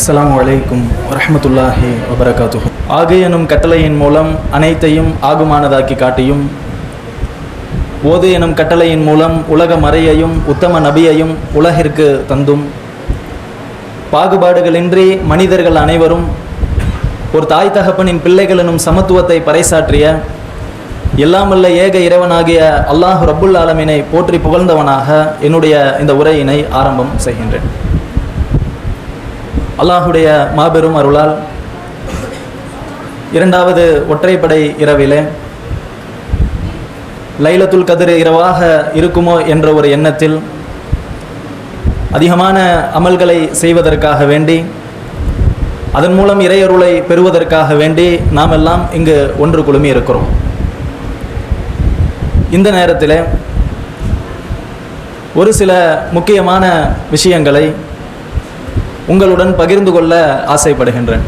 அஸ்ஸலாமு அலைக்கும் வரஹ்மத்துல்லாஹி வபரகாத்துஹு. ஆகு எனும் கட்டளையின் மூலம் அனைத்தையும் ஆகுமானதாக்கி காட்டியும், ஓது எனும் கட்டளையின் மூலம் உலக மறையையும் உத்தம நபியையும் உலகிற்கு தந்தும், பாகுபாடுகளின்றி மனிதர்கள் அனைவரும் ஒரு தாய் தகப்பனின் பிள்ளைகள் எனும் சமத்துவத்தை பறைசாற்றிய எல்லாமல்ல ஏக இறைவனாகிய அல்லாஹ் ரப்புல் ஆலமீனை போற்றி புகழ்ந்தவனாக என்னுடைய இந்த உரையினை ஆரம்பம் செய்கின்றேன். அல்லாஹுடைய மாபெரும் அருளால் இரண்டாவது ஒற்றைப்படை இரவிலே லைலத்துல் கத்ர் இரவாக இருக்குமோ என்ற ஒரு எண்ணத்தில் அதிகமான அமல்களை செய்வதற்காக வேண்டி, அதன் மூலம் இறையருளை பெறுவதற்காக வேண்டி நாம் எல்லாம் இங்கு ஒன்று குழுமி இருக்கிறோம். இந்த நேரத்தில் ஒரு சில முக்கியமான விஷயங்களை உங்களுடன் பகிர்ந்து கொள்ள ஆசைப்படுகின்றேன்.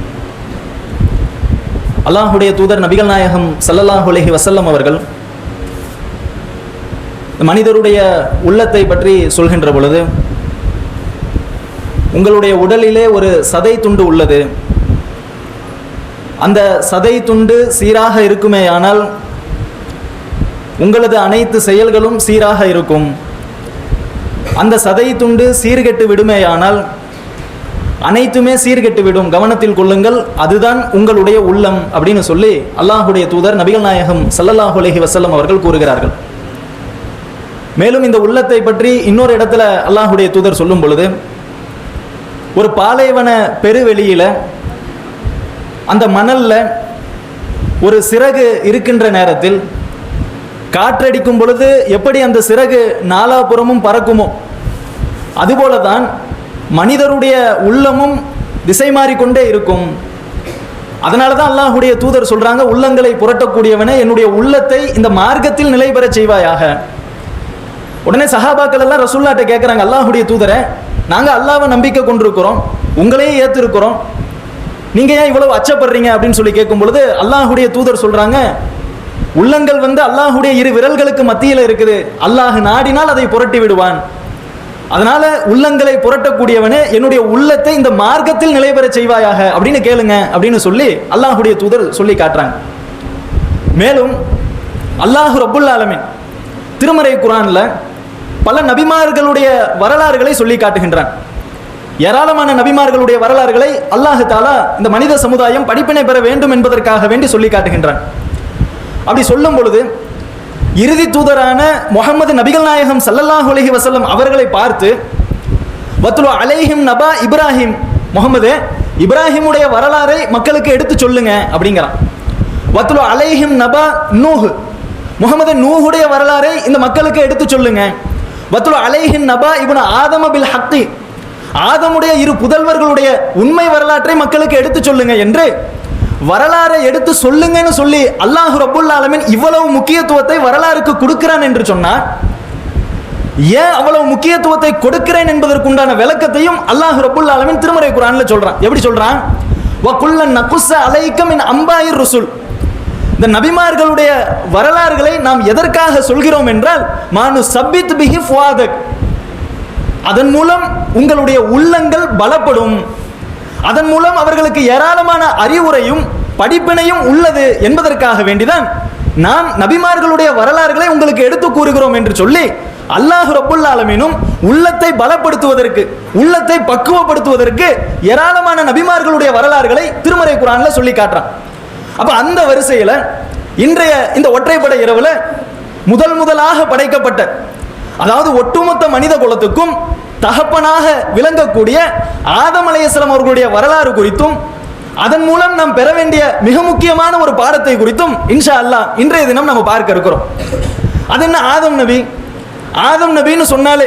அல்லாஹுடைய தூதர் நபிகள் நாயகம் ஸல்லல்லாஹு அலைஹி வஸல்லம் அவர்கள் மனிதருடைய உள்ளத்தை பற்றி சொல்கின்ற பொழுது, உங்களுடைய உடலிலே ஒரு சதை துண்டு உள்ளது, அந்த சதை துண்டு சீராக இருக்குமேயானால் உங்களது அனைத்து செயல்களும் சீராக இருக்கும். அந்த சதை துண்டு சீர்கெட்டு விடுமேயானால் அனைத்துமே சீர்கெட்டு விடும், கவனத்தில் கொள்ளுங்கள், அதுதான் உங்களுடைய உள்ளம் அப்படின்னு சொல்லி அல்லாஹுடைய தூதர் நபிகள் நாயகம் ஸல்லல்லாஹு அலைஹி வஸல்லம் அவர்கள் கூறுகிறார்கள். மேலும் இந்த உள்ளத்தை பற்றி இன்னொரு இடத்துல அல்லாஹுடைய தூதர் சொல்லும் பொழுது, ஒரு பாலைவன பெருவெளியில அந்த மணல்ல ஒரு சிறகு இருக்கின்ற நேரத்தில் காற்றடிக்கும் பொழுது எப்படி அந்த சிறகு நாலாபுறமும் பறக்குமோ, அதுபோலதான் மனிதருடைய உள்ளமும் திசை மாறிக்கொண்டே இருக்கும். அதனால தான் அல்லாஹுடைய தூதர் சொல்றாங்க, உள்ளங்களை புரட்டக்கூடியவனே என்னுடைய உள்ளத்தை இந்த மார்க்கத்தில் நிலை பெற செய்வாயாக. உடனே சஹாபாக்கள் எல்லாம் ரசூலுல்லாஹ்ட்ட கேட்குறாங்க, அல்லாஹுடைய தூதரை, நாங்கள் அல்லாஹ்வை நம்பிக்கை கொண்டிருக்கிறோம், உங்களையே ஏற்றிருக்கிறோம், நீங்க ஏன் இவ்வளவு அச்சப்படுறீங்க அப்படின்னு சொல்லி கேட்கும் பொழுது அல்லாஹுடைய தூதர் சொல்றாங்க, உள்ளங்கள் அல்லாஹுடைய இரு விரல்களுக்கு மத்தியில் இருக்குது, அல்லாஹ் நாடினால் அதை புரட்டி விடுவான். அதனால உள்ளங்களை புரட்டக்கூடியவனே என்னுடைய உள்ளத்தை இந்த மார்க்கத்தில் நிலை பெற செய்வாயாக அப்படின்னு கேளுங்க அப்படின்னு சொல்லி அல்லாஹுடைய தூதர் சொல்லி காட்டுறாங்க. மேலும் அல்லாஹ் ரப்புல் ஆலமீன் திருமறை குர்ஆன்ல பல நபிமார்களுடைய வரலாறுகளை சொல்லி காட்டுகின்றான். ஏராளமான நபிமார்களுடைய வரலாறுகளை அல்லாஹ் தஆலா இந்த மனித சமுதாயம் படிப்பினை பெற வேண்டும் என்பதற்காக வேண்டி சொல்லி காட்டுகின்றான். அப்படி சொல்லும் பொழுது இறுதி தூதரான முஹம்மது நபிகள் நாயகம் ஸல்லல்லாஹு அலைஹி வஸல்லம் அவர்களை பார்த்து, வத்லு அலைஹிம் நபா இப்ராஹிம், முஹம்மதே இப்ராஹிமுடைய வரலாறை மக்களுக்கு எடுத்து சொல்லுங்க அப்படிங்கிறான். வத்லு அலைஹிம் நபா நூஹ், முஹம்மது நூஹுடைய வரலாறை இந்த மக்களுக்கு எடுத்து சொல்லுங்க. வத்லு அலைஹிம் நபா இப்னு ஆதம பில் ஹக்கி, ஆதமுடைய இரு புதல்வர்களுடைய உண்மை வரலாற்றை மக்களுக்கு எடுத்து சொல்லுங்க என்று வரலாறை எடுத்து சொல்லுங்கன்னு சொல்லி அல்லாஹ் ரப்புல் ஆலமீன் இவ்வளவு முக்கியத்துவத்தை வரலாறுக்கு கொடுக்கிறான் என்று சொன்னார். ஏன் அவ்வளவு முக்கியத்துவத்தை கொடுக்கிறேன் என்பதற்குண்டான விளக்கத்தையும் அல்லாஹ் ரப்புல் ஆலமீன் திருமறை குர்ஆன்ல சொல்றான். எப்படி சொல்றான்? வ குல்லன் நகுஸ்ஸ அலைக மின் அம்பாயிர் ருசுல், இந்த நபிமார்களுடைய வரலாறுகளை நாம் எதற்காக சொல்கிறோம் என்றால், மானு சப்பித் பிஹி ஃபுஆதக், அதன் மூலம் உங்களுடைய உள்ளங்கள் பலப்படும், அதன் மூலம் அவர்களுக்கு ஏராளமான அறிவுரையும் படிப்பினையும் உள்ளது என்பதற்காக வேண்டிதான் நாம் நபிமார்களுடைய வரலாறுகளை உங்களுக்கு எடுத்து கூறுகிறோம் என்று சொல்லி அல்லாஹ் ரப்புல் ஆலமீனும் உள்ளத்தை பலப்படுத்துவதற்கு, உள்ளத்தை பக்குவப்படுத்துவதற்கு ஏராளமான நபிமார்களுடைய வரலாறுகளை திருமறை குர்ஆன்ல சொல்லி காட்டுறான். அப்ப அந்த வரிசையில இன்றைய இந்த ஒற்றைப்படை இரவுல முதலாக படைக்கப்பட்ட, அதாவது ஒட்டுமொத்த மனித குலத்துக்கும் தகப்பனாக விளங்கக்கூடிய ஆதம் அலைஹிஸ்ஸலாம் அவர்களுடைய வரலாறு குறித்தும், அதன் மூலம் நாம் பெற வேண்டிய மிக முக்கியமான ஒரு பாடத்தை குறித்தும் இன்ஷா அல்லாஹ் இன்றைய தினம் நம்ம பார்க்க இருக்கிறோம். அது என்ன? ஆதம் நபி. ஆதம் நபின்னு சொன்னாலே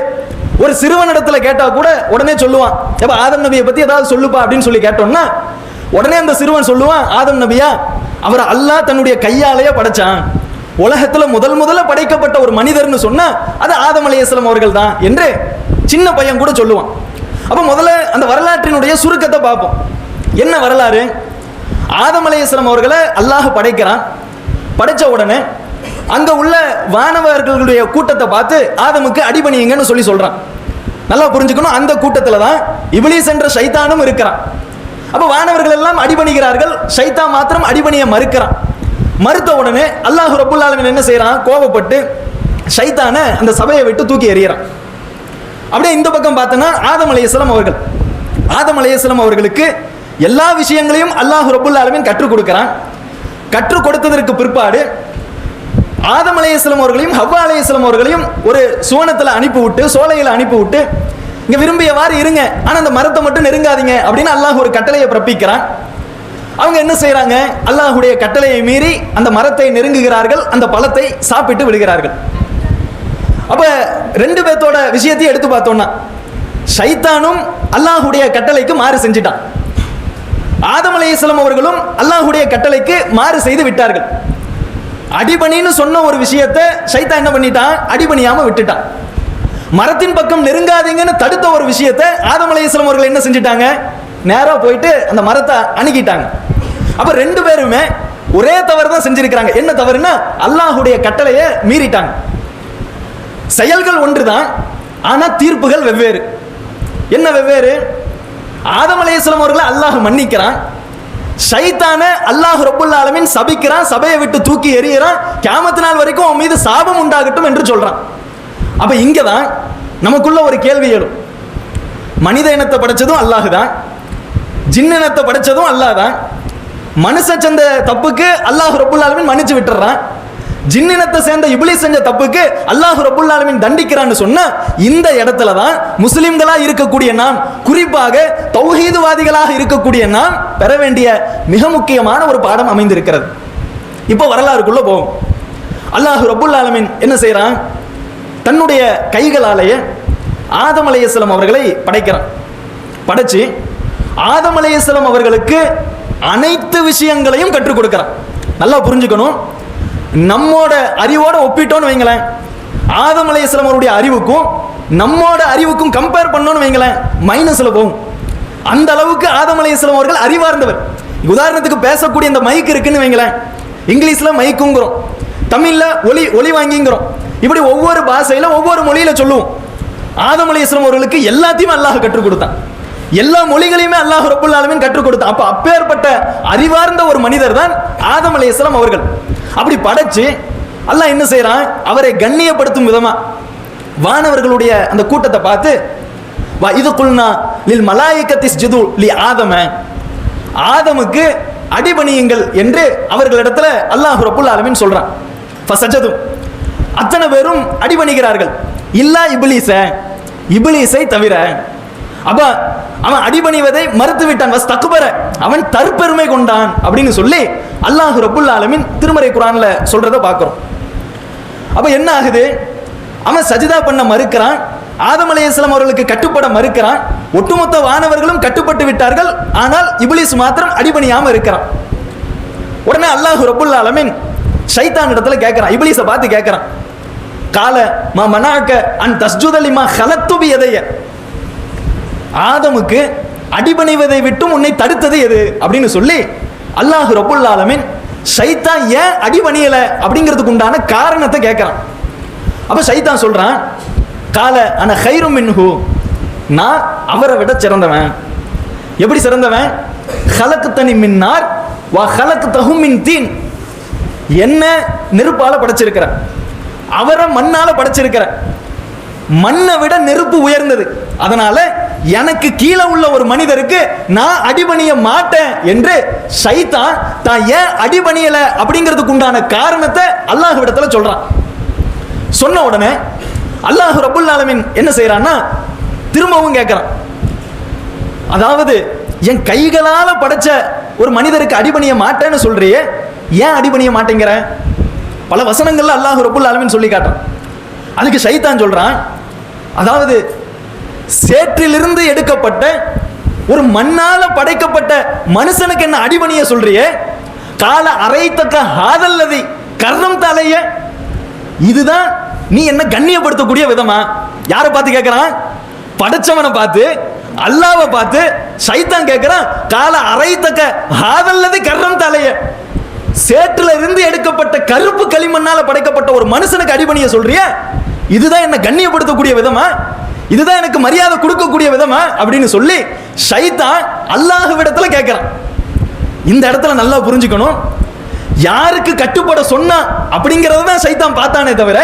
ஒரு சிறுவனிடத்துல கேட்டா கூட உடனே சொல்லுவான், எப்ப ஆதம் நபியை பத்தி ஏதாவது சொல்லுப்பா அப்படின்னு சொல்லி கேட்டோம்னா உடனே அந்த சிறுவன் சொல்லுவான், ஆதம் நபியா, அவர் அல்லாஹ் தன்னுடைய கையாலேயே படைச்சான், உலகத்துல முதல்ல படைக்கப்பட்ட ஒரு மனிதர்னு சொன்னா அது ஆதம் அலைஹிஸ்ஸலாம் அவர்கள் தான் என்று சின்ன பையன் கூட சொல்லுவான். அப்ப முதல்ல அந்த வரலாற்றினுடைய சுருக்கத்தை பார்ப்போம். என்ன வரலாறு? ஆதம் அலைஹிஸ்ஸலாம் அவர்களை அல்லாஹ் படைக்கிறான். படைச்ச உடனே அங்க உள்ள வானவர்களுடைய கூட்டத்தை பார்த்து ஆதமுக்கு அடிபணியுங்கன்னு சொல்றான். நல்லா புரிஞ்சுக்கணும், அந்த கூட்டத்துல தான் இப்லீஸ் என்ற ஷைத்தானும் இருக்கிறான். அப்ப வானவர்கள் எல்லாம் அடிபணிகிறார்கள், ஷைத்தான் மாத்திரம் அடிபணிய மறுக்கிறான். மறுத்த உடனே அல்லாஹ் ரப்புல் ஆலமீன் என்ன செய்யறான்? கோபப்பட்டு ஷைத்தானை அந்த சபையை விட்டு தூக்கி எறியறான். அப்படியே இந்த பக்கம் பார்த்தோன்னா ஆதம் அலைஹிஸ்ஸலாம் அவர்களுக்கு எல்லா விஷயங்களையும் அல்லாஹ் ரப்புல் ஆலமீன் கற்றுக் கொடுக்கிறான். கற்றுக் கொடுத்ததற்கு பிற்பாடு ஆதம் அலைஹிஸ்ஸலாம் அவர்களையும் ஹவ்வா அலைஹிஸ்ஸலாம் அவர்களையும் ஒரு சுவனத்தில் அனுப்பிவிட்டு, சோலையில் அனுப்பிவிட்டு, இங்க விரும்பியவாறு இருங்க, ஆனா அந்த மரத்தை மட்டும் நெருங்காதீங்க அப்படின்னு அல்லாஹ் ஒரு கட்டளையை பிறப்பிக்கிறான். அவங்க என்ன செய்யறாங்க? அல்லாஹ்வுடைய கட்டளையை மீறி அந்த மரத்தை நெருங்குகிறார்கள், அந்த பழத்தை சாப்பிட்டு விடுகிறார்கள். அப்ப ரெண்டு பேர்த்தோட விஷயத்தையும் எடுத்து பார்த்தோம்னா, ஷைத்தானும் அல்லாஹ்வுடைய கட்டளைக்கு மாறு செஞ்சிட்டான், ஆதம் அலைஹிஸ்ஸலாம் அவர்களும் அல்லாஹ்வுடைய கட்டளைக்கு மாறு செய்து விட்டார்கள். அடிபணின்னு சொன்ன ஒரு விஷயத்தை ஷைத்தான் என்ன பண்ணிட்டான்? அடிபணியாம விட்டுட்டான். மரத்தின் பக்கம் நெருங்காதீங்கன்னு தடுத்த ஒரு விஷயத்தை ஆதம் அலைஹிஸ்ஸலாம் அவர்கள் என்ன செஞ்சிட்டாங்க? நேரா போயிட்டு அந்த மரத்தை அணுகிட்டாங்க. அப்ப ரெண்டு பேருமே ஒரே தவறு தான் செஞ்சிருக்கிறாங்க. என்ன தவறுனா, அல்லாஹ்வுடைய கட்டளையை மீறிட்டாங்க. செயல்கள் ஒன்றுதான், ஆனா தீர்ப்புகள் வெவ்வேறு. என்ன வெவ்வேறு? ஆதம் அலைஹிஸ்ஸலாம் அவர்களை அல்லாஹ் மன்னிக்கிறான், ஷைத்தானை அல்லாஹ் ரப்புல் ஆலமீன் சபிக்கிறான், சபையை விட்டு தூக்கி எறிகிறான், கியாமத் நாள் வரைக்கும் அவன் மீது சாபம் உண்டாகட்டும் என்று சொல்றான். அப்ப இங்கதான் நமக்குள்ள ஒரு கேள்வி எழும். மனித இனத்தை படைச்சதும் அல்லாஹ் தான், ஜின் இனத்தை படைச்சதும் அல்லாஹ் தான். மனுஷ செஞ்ச தப்புக்கு அல்லாஹ் ரப்புல் ஆலமீன் மன்னிச்சு விட்டுறான், ஜின் இனத்தை சேர்ந்த இப்லீஸ் செஞ்ச தப்புக்கு அல்லாஹ் ரப்புல் ஆலமீன் தண்டிக்கிறான்னு சொன்னா, இந்த இடத்துல தான் முஸ்லிம்களா இருக்கக்கூடிய நாம், குறிப்பாக தௌஹீதுவாதிகளாக இருக்கக்கூடிய நாம் பெற வேண்டிய மிக முக்கியமான ஒரு பாடம் அமைந்திருக்கிறது. இப்போ வரலாறுக்குள்ள போவோம். அல்லாஹ் ரப்புல் ஆலமீன் என்ன செய்யறான்? தன்னுடைய கைகளாலேயே ஆதம் அலைஹிஸ்ஸலாம் அவர்களை படைக்கிறான். படைச்சு ஆதம் அலைஹிஸ்ஸலாம் அவர்களுக்கு அனைத்து விஷயங்களையும் கற்றுக் கொடுக்கிறான். நல்லா புரிஞ்சுக்கணும், நம்மோட அறிவோட ஒப்பிட்டோன்னு வைங்களேன், ஆதம் அலைஹிஸ்ஸலாம் அவருடைய அறிவுக்கும் நம்மோட அறிவுக்கும் கம்பேர் பண்ணோன்னு வைங்களேன், மைனஸ்ல போகும். அந்த அளவுக்கு ஆதம் அலைஹிஸ்ஸலாம் அவர்கள் அறிவார்ந்தவர். உதாரணத்துக்கு பேசக்கூடிய இந்த மைக் இருக்குன்னு வைங்களேன், இங்கிலீஷ்ல மைக்குங்கிறோம், தமிழ்ல ஒலி வாங்கிங்கிறோம், இப்படி ஒவ்வொரு பாஷையில ஒவ்வொரு மொழியில சொல்லுவோம். ஆதம் அலைஹிஸ்ஸலாம் அவர்களுக்கு எல்லாத்தையும் அல்லாஹ் கற்றுக் கொடுத்தான், எல்லா மொழிகளையுமே அல்லாஹ் ரப்புல் ஆலமீன் கற்றுக் கொடுத்தான். அப்ப அப்பேற்பட்ட அறிவார்ந்த ஒரு மனிதர் தான் ஆதம் அலைஹிஸ்ஸலாம் அவர்கள். அப்படி படைச்சு அல்லாஹ் என்ன செய்யறான்? அவரை கண்ணியப்படுத்தும் விதமா வானவர்களுடைய அந்த கூட்டத்தை பார்த்து, இது குல்னா லில் மலாயிகத்தி இஸ்ஜுது லி ஆதம, ஆதமுக்கு அடிபணியுங்கள் என்று அவர்களிடத்துல அல்லாஹ் ரப்புல் ஆலமீன் சொல்றான். ஃபஸஜது, அத்தனை பேரும் அடிபணிகிறார்கள், இல்லா இப்லீஸை தவிர. அப்ப அவன் அடிபணிவதை மறுத்து விட்டான், வஸ்தக்பர, அவன் தற்பெருமை கொண்டான் அப்படின்னு சொல்லி அல்லாஹ் ரப்புல் ஆலமீன் திருமறை குர்ஆன்ல சொல்றத பார்க்கிறோம். அப்ப என்ன ஆகுது? அவன் சஜிதா பண்ண மறுக்கிறான், ஆதம் அலைஹிஸ்ஸலாம் அவர்களுக்கு கட்டுப்பட மறுக்கிறான், ஒட்டுமொத்த வானவர்களும் கட்டுப்பட்டு விட்டார்கள், ஆனால் இப்லீஸ் மாத்திரம் அடிபணியாம இருக்கிறான். உடனே அல்லாஹ் ரப்புல் ஆலமீன் ஷைத்தான் இடத்துல கேட்கிறான், இப்லீஸை பார்த்து கேட்கிறான், கால மா மனாக்க அன் தஸ்ஜுத லிமா ஹலக்து பியதைய, ஆதமுக்கு அடிபணிவதை விட்டும் உன்னை தடுத்தது எது அப்படின்னு சொல்லி அல்லாஹ் ரப்புல் ஆலமீன் ஷைத்தான் ஏன் அடிபணியல அப்படிங்கிறதுக்கு உண்டான காரணத்தை கேட்கிறான். அப்ப ஷைத்தான் சொல்றான், கால அன கைரும் மின்ஹு, நான் அவரை விட சிறந்தவன். எப்படி சிறந்தவன்? ஹலக்தனி மின்னார் வ ஹலக்தஹு மின் தீன், என்ன நெருப்பால படைச்சிருக்கிற, அவரை மண்ணால படைச்சிருக்கிற, மண்ணை விட நெருப்பு உயர்ந்தது, அதனால எனக்கு கீழே உள்ள ஒரு மனிதருக்கு நான் அடிபணிய மாட்டேன் என்று ஷைத்தான் தான் ஏன் அடிபணியல அப்படிங்கிறதுக்கு உண்டான காரணத்தை அல்லாஹ் இடத்துல சொல்றான். சொன்ன உடனே அல்லாஹ் ரப்புல் ஆலமீன் என்ன செய்யறான்னா திரும்பவும் கேட்கிறான், அதாவது என் கைகளால படைச்ச ஒரு மனிதருக்கு அடிபணிய மாட்டேன்னு சொல்றியே, ஏன் அடிபணிய மாட்டேங்கிற? பல வசனங்கள்ல அல்லாஹ் ரப்புல் ஆலமீன் சொல்லி காட்டுறான். அதுக்கு ஷைத்தான் சொல்றான், அதாவது சேற்றிலிருந்து எடுக்கப்பட்ட ஒரு மண்ணால படைக்கப்பட்ட மனுஷனுக்கு என்ன அடிபணிய சொல்றியே, கால அரைத்தக்க ஹாதல்லதி கர்ரம் தலைய, இதுதான் நீ என்ன கண்ணியப்படுத்தக்கூடிய விதமா? யாரை பார்த்து கேட்கிறான்? படைச்சவனை பார்த்து, அல்லாஹ்வை பார்த்து ஷைத்தான் கேட்கிறான், கால அரைத்தக்க ஹாதல்லதி கர்ரம் தலைய, சேற்றில இருந்து எடுக்கப்பட்ட கருப்பு களிமண்ணால படைக்கப்பட்ட ஒரு மனுஷனுக்கு அடிபணிய சொல்றிய, இதுதான் என்ன கண்ணியப்படுத்தக்கூடிய விதமா? இதுதான் எனக்கு மரியாதை கொடுக்கக்கூடிய விதமா அப்படின்னு சொல்லி ஷைத்தான் அல்லாஹ்விடத்துல கேட்கிறான். இந்த இடத்துல நல்லா புரிஞ்சுக்கணும், யாருக்கு கட்டுப்பட சொன்னா அப்படிங்கறத தான் ஷைத்தான் பார்த்தானே தவிர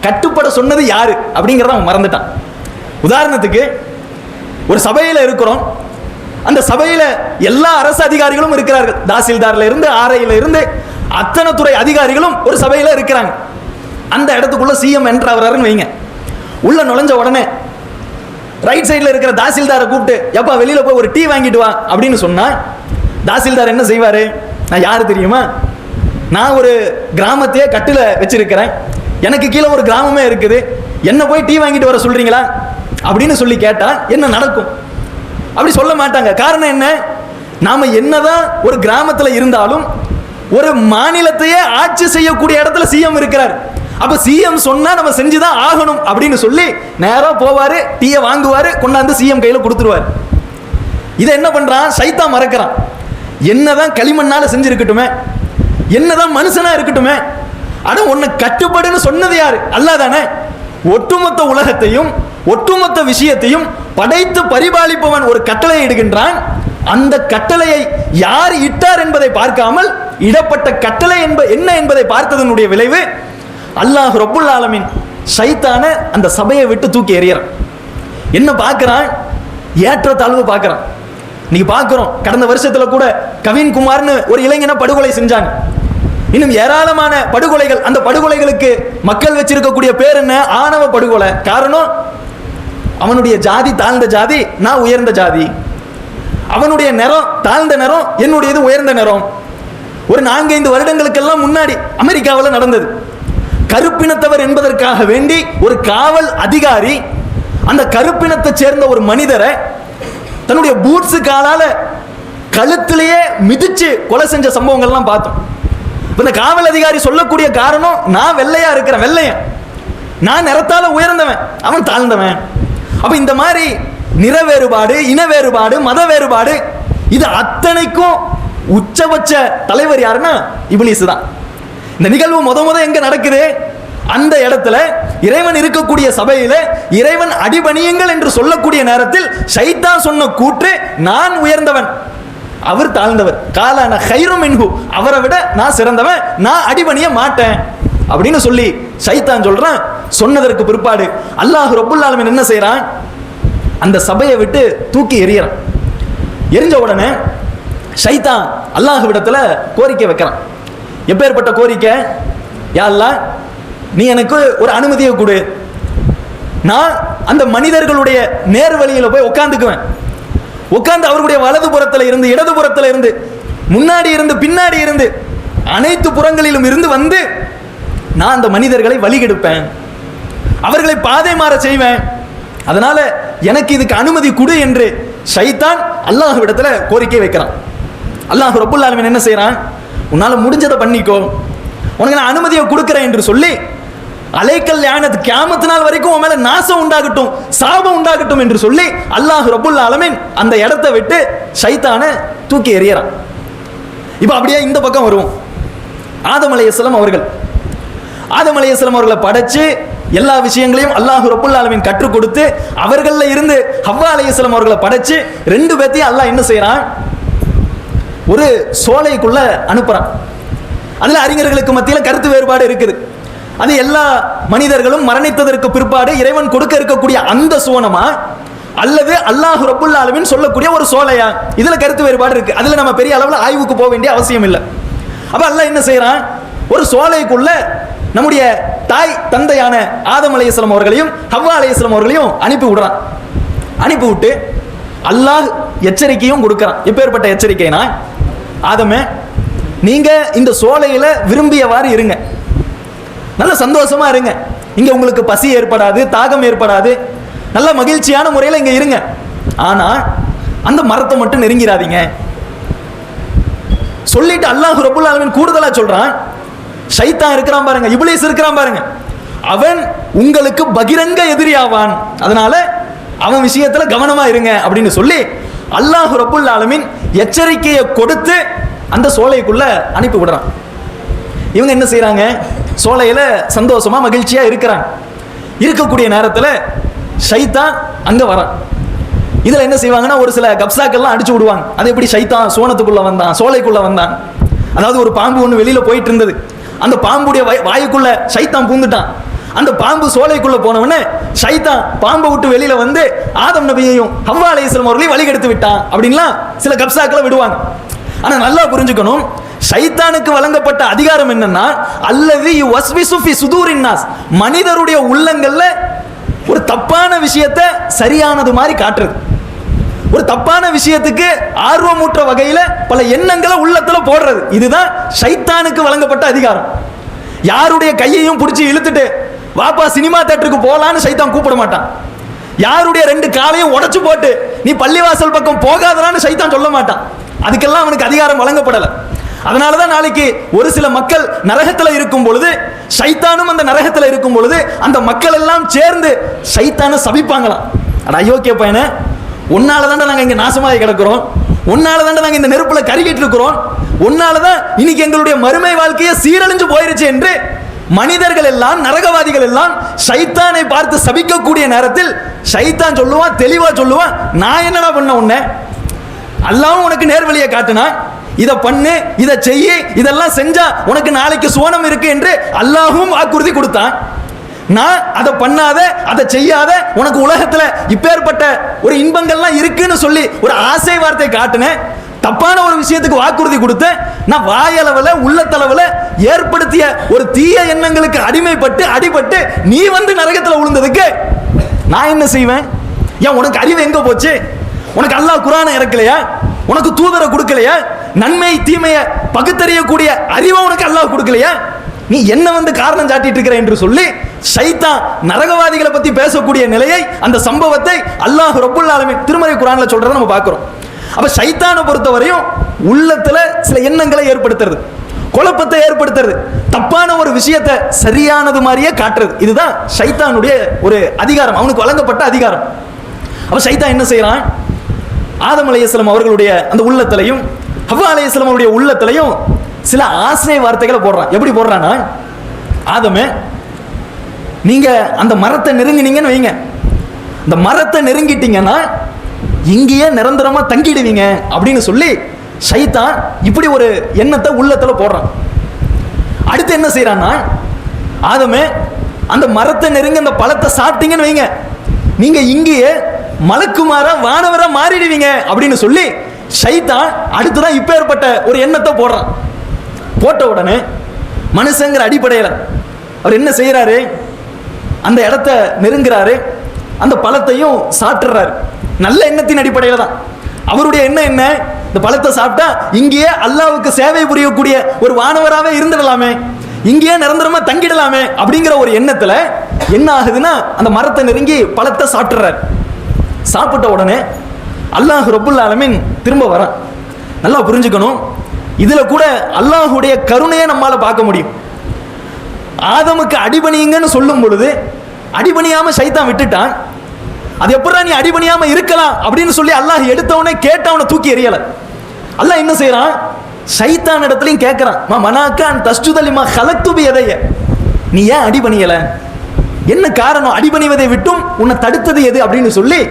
கட்டுப்பட சொன்னது யாரு அப்படிங்கறத அவன் மறந்துட்டான். உதாரணத்துக்கு ஒரு சபையில இருக்கிறோம், அந்த சபையில எல்லா அரசு அதிகாரிகளும் இருக்கிறார்கள். தாசில்தார்ல இருந்து ஆர்ஐல இருந்து அத்தனை துறை அதிகாரிகளும் ஒரு சபையில இருக்கிறாங்க. அந்த இடத்துக்குள்ள சிஎம் என்ட்ரு ஆகிறாருன்னு வைங்க. உள்ள நுழைஞ்ச உடனே ரைட் சைடில் இருக்கிற தாசில்தாரை கூப்பிட்டு, எப்பா வெளியில போய் ஒரு டீ வாங்கிட்டு வா அப்படின்னு சொன்னா தாசில்தார் என்ன செய்வாரு? நான் யாரு தெரியுமா? நான் ஒரு கிராமத்தையே கட்டுல வச்சிருக்கிறேன், எனக்கு கீழே ஒரு கிராமமே இருக்குது, என்ன போய் டீ வாங்கிட்டு வர சொல்றீங்களா அப்படின்னு சொல்லி கேட்டா என்ன நடக்கும்? அப்படி சொல்ல மாட்டாங்க. காரணம் என்ன? நாம என்னதான் ஒரு கிராமத்தில் இருந்தாலும் ஒரு மாநிலத்தையே ஆட்சி செய்யக்கூடிய இடத்துல சிஎம் இருக்கிறார். அப்ப சிஎம் சொன்னா நம்ம செஞ்சுதான் ஆகணும் அப்படின்னு சொல்லி நேரா போவாரு, டீயை வாங்குவாரு, கொண்டாந்து சிஎம் கையில கொடுத்துருவாரு. இதை என்ன பண்றான்? ஷைத்தான் மறக்கிறான். என்னதான் களிமண்ணால செஞ்சிருக்கட்டுமே, என்னதான் மனுஷனா இருக்கட்டுமே, ஆனா உன்னை கட்டுப்படுன்னு சொன்னது யாரு? அல்லாஹ் தானே. ஒட்டுமொத்த உலகத்தையும் ஒட்டுமொத்த விஷயத்தையும் படைத்து பரிபாலிப்பவன் ஒரு கட்டளையை இடுகின்றான். அந்த கட்டளையை யார் இட்டார் என்பதை பார்க்காமல் இடப்பட்ட கட்டளை என்ன என்பதை பார்த்ததனுடைய விளைவு அல்லாஹ் ரப்புல் ஆலமீன் ஷைத்தான அந்த சபையை விட்டு தூக்கி எறியறான். என்ன பார்க்கறான்? ஏற்றத்தாழ்வு பார்க்கறான். நீங்க பார்க்கிறோம், கடந்த வருஷத்துல கூட கவின் குமார்னு ஒரு இளைஞனை படுகொலை செஞ்சாங்க. இன்னும் ஏராளமான படுகொலைகள். அந்த படுகொலைகளுக்கு மக்கள் வச்சிருக்கக்கூடிய பேர் என்ன? ஆணவ படுகொலை. காரணம், அவனுடைய ஜாதி தாழ்ந்த ஜாதி, நான் உயர்ந்த ஜாதி. அவனுடைய நிறம் தாழ்ந்த நிறம், என்னுடையது உயர்ந்த நிறம். ஒரு 4-5 வருடங்களுக்கெல்லாம் முன்னாடி அமெரிக்காவில் நடந்தது. கருப்பினத்தவர் என்பதற்காக வேண்டி ஒரு காவல் அதிகாரி அந்த கருப்பினத்தை சேர்ந்த ஒரு மனிதரை தன்னுடைய பூட்ஸ் காலால கழுத்திலேயே மிதிச்சு கொலை செஞ்ச சம்பவங்கள்லாம் பார்த்தோம். இந்த காவல் அதிகாரி சொல்லக்கூடிய காரணம், நான் வெள்ளையா இருக்கிறேன், வெள்ளையன், நான் நிறத்தால உயர்ந்தவன், அவன் தாழ்ந்தவன். அப்ப இந்த மாதிரி நிற வேறுபாடு, இன வேறுபாடு, மத வேறுபாடு, இது அத்தனைக்கும் உச்சபட்ச தலைவர் யாருன்னா இப்லீஸ் தான். இந்த நிகழ்வு முத எங்க நடக்குது? அந்த இடத்துல இறைவன் இருக்கக்கூடிய சபையில இறைவன் அடிபணியுங்கள் என்று சொல்லக்கூடிய நேரத்தில் ஷைத்தான் சொன்ன கூற்று, நான் உயர்ந்தவன், அவர் தாழ்ந்தவர், காலான கைரும் மின்ஹு, அவரை விட நான் சிறந்தவன், நான் அடிபணிய மாட்டேன் அப்படின்னு சொல்லி ஷைத்தான் சொல்றான். சொன்னதற்கு பிற்பாடு அல்லாஹ் ரப்புல் ஆலமீன் என்ன செய்யறான்? அந்த சபையை விட்டு தூக்கி எறியறான். எரிஞ்ச உடனே ஷைத்தான் அல்லாஹ்விடத்துல கோரிக்கை வைக்கிறான். எப்பேற்பட்ட கோரிக்கை? யா அல்லாஹ், நீ எனக்கு ஒரு அனுமதியை கொடு, நான் அந்த மனிதர்களுடைய நேர் வழியில போய் உட்கார்ந்துக்குவேன், உட்கார்ந்து அவர்களுடைய வலது புறத்தில் இருந்து இடது புறத்தில் இருந்து முன்னாடி இருந்து பின்னாடி இருந்து அனைத்து புறங்களிலும் இருந்து வந்து நான் அந்த மனிதர்களை வழிகெடுப்பேன், அவர்களை பாதை மாற செய்வேன், அதனால எனக்கு இதுக்கு அனுமதி கொடு என்று ஷைத்தான் அல்லாஹ்விடத்துல கோரிக்கை வைக்கிறான். அல்லாஹ் ரப்புல் ஆலமீன் என்ன செய்யறான்? உன்னால முடிஞ்சதை பண்ணிக்கோ, உனக்கு நான் அனுமதியை கொடுக்கிறேன் என்று சொல்லி அலைக்கல் லானத், கியாமத் நாள் வரைக்கும் உன் மேல நாசம் உண்டாகட்டும், சாபம் உண்டாகட்டும் என்று சொல்லி அல்லாஹ் ரப்புல் ஆலமீன் அந்த இடத்தை விட்டு ஷைத்தானை தூக்கி எறியறான். இப்போ அப்படியே இந்த பக்கம் வருவோம். ஆதம் அலைஹிஸ்ஸலாம் அவர்கள், ஆதம் அலைஹிஸ்ஸலாம் அவர்களை படைச்சு எல்லா விஷயங்களையும் அல்லாஹ் ரப்புல் ஆலமீன் கற்றுக் கொடுத்து அவர்கள்ல இருந்து ஹவ்வா அலைஹிஸ்ஸலாம் அவர்களை படைச்சு 2 பேத்தையும் அல்லாஹ் என்ன செய்யறான்? ஒரு சோலைக்குள்ள அனுப்புறான். அதுல அறிஞர்களுக்கு மத்தியில் கருத்து வேறுபாடு இருக்குது. அது எல்லா மனிதர்களும் மரணித்ததற்கு பிற்பாடு இறைவன் கொடுக்க இருக்கக்கூடிய அந்த சோனமா அல்லது அல்லாஹ் ரப்புல் ஆலமீன் சொல்லக்கூடிய ஒரு சோலையா? இதுல கருத்து வேறுபாடு இருக்கு. அதுல நம்ம பெரிய அளவில் ஆய்வுக்கு போக வேண்டிய அவசியம் இல்லை. அப்ப அல்லாஹ் என்ன செய்யறான்? ஒரு சோலைக்குள்ள நம்முடைய தாய் தந்தையான ஆதம் அலைஹிஸ்ஸலாம் அவர்களையும் ஹவ்வா அலைஹிஸ்ஸலாம் அவர்களையும் அனுப்பி விடுறான். அனுப்பி விட்டு அல்லாஹ் எச்சரிக்கையும் கொடுக்கிறான். எப்பேற்பட்ட எச்சரிக்கைனா, ஆதமே, நீங்க இந்த சோலையில விரும்பியவாறு இருங்க, நல்ல சந்தோஷமா இருங்க, இங்க உங்களுக்கு பசி ஏற்படாது, தாகம் ஏற்படாது, நல்ல மகிழ்ச்சியான முறையில் இங்க இருங்க, ஆனா அந்த மரத்தை மட்டும் நெருங்கிறாதீங்க சொல்லிட்டு அல்லாஹ் ரப்புல் ஆலமீன் கூடுதலா சொல்றான், ஷைத்தான் இருக்கிறான் பாருங்க, இப்லீஸ் இருக்கிறான் பாருங்க, அவன் உங்களுக்கு பகிரங்க எதிரியாவான், அதனால அவன் விஷயத்துல கவனமா இருங்க அப்படின்னு சொல்லி அல்லாஹ் ரப்புல் ஆலமீன் எச்சரிக்கையை கொடுத்து அந்த சோலைக்குள்ள அனுப்பி விடுறான். இவங்க என்ன செய்யறாங்க? சோலையில சந்தோஷமா மகிழ்ச்சியா இருக்கிறாங்க. இருக்கக்கூடிய நேரத்தில் ஷைத்தான் அங்க வரான். இதுல என்ன செய்வாங்கன்னா ஒரு சில கப்சாக்கள்லாம் அடிச்சு விடுவாங்க. அது எப்படி ஷைத்தான் சோனத்துக்குள்ள வந்தான், சோலைக்குள்ள வந்தான். அதாவது ஒரு பாம்பு ஒன்று வெளியில போயிட்டு இருந்தது, அந்த பாம்புடைய வாயுக்குள்ள ஷைத்தான் பூந்துட்டான். அந்த பாம்பு சோலைக்குள்ள போனவனே ஷைத்தான் பாம்பை விட்டு வெளியில வந்து ஆதம் நபியையும் ஹவ்வா அலைஹிஸ்ஸலாம் அவர்களையும் வழிகெடுத்து விட்டான் அப்படின்லாம் சில கப்சாக்களை விடுவாங்க. ஆனா நல்லா புரிஞ்சுக்கணும், ஷைத்தானுக்கு வழங்கப்பட்ட அதிகாரம் என்னன்னா, அல்லது வஸ்விசு ஃபி சுதூரின் நாஸ், மனிதருடைய உள்ளங்கள்ல ஒரு தப்பான விஷயத்தை சரியானது மாதிரி காட்டுறது, ஒரு தப்பான விஷயத்துக்கு ஆர்வமூற்ற வகையில பல எண்ணங்களை உள்ளத்துல போடுறது, இதுதான் ஷைத்தானுக்கு வழங்கப்பட்ட அதிகாரம். யாருடைய கையையும் பிடிச்சி இழுத்துட்டு வாப்பா சினிமா தியேட்டருக்கு போலான்னு ஷைத்தான் கூப்பிட மாட்டான். யாருடைய 2 காலையும் உடைச்சு போட்டு நீ பள்ளிவாசல் பக்கம் போகாதரான்னு ஷைத்தான் சொல்ல மாட்டான். அதுக்கெல்லாம் அவனுக்கு அதிகாரம் வழங்கப்படல. அதனாலதான் நாளைக்கு ஒரு சில மக்கள் நரகத்துல இருக்கும் பொழுது, ஷைத்தானும் அந்த நரகத்துல இருக்கும் பொழுது, அந்த மக்கள் எல்லாம் சேர்ந்து ஷைத்தானை சபிப்பாங்களாம். அட அயோக்கிய பையனே, உன்னாலதான் நாங்க இங்க நாசமாகி கிடக்கிறோம், உன்னாலதான் நாங்க இந்த நெருப்புல கருகிட்டு இருக்கிறோம், உன்னாலதான் இன்னைக்கு எங்களுடைய மறுமை வாழ்க்கையை சீரழிஞ்சு போயிருச்சு என்று மனிதர்கள் எல்லாம், நரகவாதிகள் எல்லாம் ஷைத்தானை பார்த்து சபிக்கக்கூடிய நேரத்தில் ஷைத்தான் சொல்லுவான், தெளிவா சொல்லுவான், நான் என்னடா பண்ண உன்னை, அல்லாஹ் உனக்கு நேர்வழியை காட்டுனா, இதை பண்ணு, இதை செய்ய, இதெல்லாம் செஞ்சா உனக்கு நாளைக்கு சுவனம் இருக்கு என்று அல்லாஹ்வும் வாக்குறுதி கொடுத்தான். நான் அதை பண்ணாத, அதை செய்யாத, உனக்கு உலகத்துல இப்பேற்பட்ட ஒரு இன்பங்கள்லாம் இருக்குன்னு சொல்லி ஒரு ஆசை வார்த்தை காட்டுனேன், தப்பான ஒரு விஷயத்துக்கு வாக்குறுதி கொடுத்தேன். நான் வாயளவுல உள்ளத்தளவுல ஏற்படுத்திய ஒரு தீய எண்ணங்களுக்கு அடிபட்டு நீ வந்து நரகத்துல விழுந்ததுக்கு நான் என்ன செய்வேன்? ஏன் உனக்கு அறிவு எங்க போச்சு? உனக்கு அல்லாஹ் குர்ஆனை இறக்கலையா? உனக்கு தூதரை கொடுக்கலையா? நன்மை தீமையை பகுத்தறியக்கூடிய அறிவை உனக்கு அல்லாஹ் கொடுக்கலையா? நீ என்ன வந்து காரணம் சாட்டிட்டு இருக்கிற என்று சொல்லி ஷைத்தான் நரகவாதிகளை பத்தி பேசக்கூடிய நிலையை, அந்த சம்பவத்தை அல்லாஹ் ரப்புல் ஆலமீன் திருமறை குர்ஆன்ல சொல்றதை நம்ம பார்க்கிறோம். அப்ப ஷைத்தானை பொறுத்தவரையும் உள்ளத்துல சில எண்ணங்களை ஏற்படுத்துறது, குழப்பத்தை ஏற்படுத்துறது, தப்பான ஒரு விஷயத்தை சரியானது மாதிரியே காட்டுறது, இதுதான் ஷைத்தானுடைய ஒரு அதிகாரம், அவனுக்கு வழங்கப்பட்ட அதிகாரம். அப்ப ஷைத்தான் என்ன செய்யறான்? ஆதம் அலைஹிஸ்ஸலாம் அவர்களுடைய அந்த உள்ளத்திலையும் ஹவ்வா அலைஹிஸ்ஸலாம் அவருடைய உள்ளத்திலையும் சில ஆசை வார்த்தைகளை போடுறான். எப்படி போடுறான்னா, ஆதமே நீங்க அந்த மரத்தை நெருங்கினீங்கன்னு வைங்க, அந்த மரத்தை நெருங்கிட்டீங்கன்னா இங்கேயே நிரந்தரமா தங்கிடுவீங்க அப்படின்னு சொல்லி ஷைத்தான் இப்படி ஒரு எண்ணத்தை உள்ளத்துல போடுறான். அடுத்து என்ன செய்யறான்னா, ஆதமே அந்த மரத்தை நெருங்கி அந்த பழத்தை சாப்பிட்டீங்கன்னு வைங்க, நீங்க இங்கேயே மலக்குமாரா வானவரா மாறிடுவீங்க அப்படின்னு சொல்லி ஷைத்தான் அடுத்துதான் இப்ப ஏற்பட்ட ஒரு எண்ணத்தை போடுறான். போட்ட உடனே மனுஷங்கிற அடிப்படையில் அவர் என்ன செய்யறாரு? அந்த இடத்த நெருங்குறாரு, அந்த பழத்தையும் சாப்பிட்டுறாரு. நல்ல எண்ணத்தின் அடிப்படையில் தான். அவருடைய எண்ணம் என்ன? இந்த பழத்தை சாப்பிட்டா இங்கேயே அல்லாஹ்வுக்கு சேவை புரியக்கூடிய ஒரு வானவராகவே இருந்துடலாமே, இங்கேயே நிரந்தரமா தங்கிடலாமே அப்படிங்கிற ஒரு எண்ணத்துல என்ன ஆகுதுன்னா, அந்த மரத்தை நெருங்கி பழத்தை சாப்பிட்டுறாரு. சாப்பிட்ட உடனே அல்லாஹ் ரப்புல் ஆலமீன் திரும்ப வரான். நல்லா புரிஞ்சுக்கணும், இதுல கூட அல்லாஹ்வுடைய கருணையை நம்மால பார்க்க முடியும். ஆதமுக்கு அடிபணிங்கன்னு சொல்லும் பொழுது அடிபணியாம ஷைத்தான் விட்டுட்டான். அது எப்படா நீ அடிபணியாம இருக்கலாம் அப்படின்னு சொல்லி அல்லாஹ் எடுத்தவனே கேட்டவனை தூக்கி எறியல. அல்லாஹ் என்ன செய்யறான்? ஷைத்தான் இடத்துலயும் கேட்கிறான், மனாக்கான் தஸ்ஜுதலிமா ஹலக்து பியதைய, நீ ஏன் அடிபணியல? என்ன காரணம்? அடிபணிவதை விட்டும் உன்னை தடுத்தது எது அப்படின்னு சொல்லி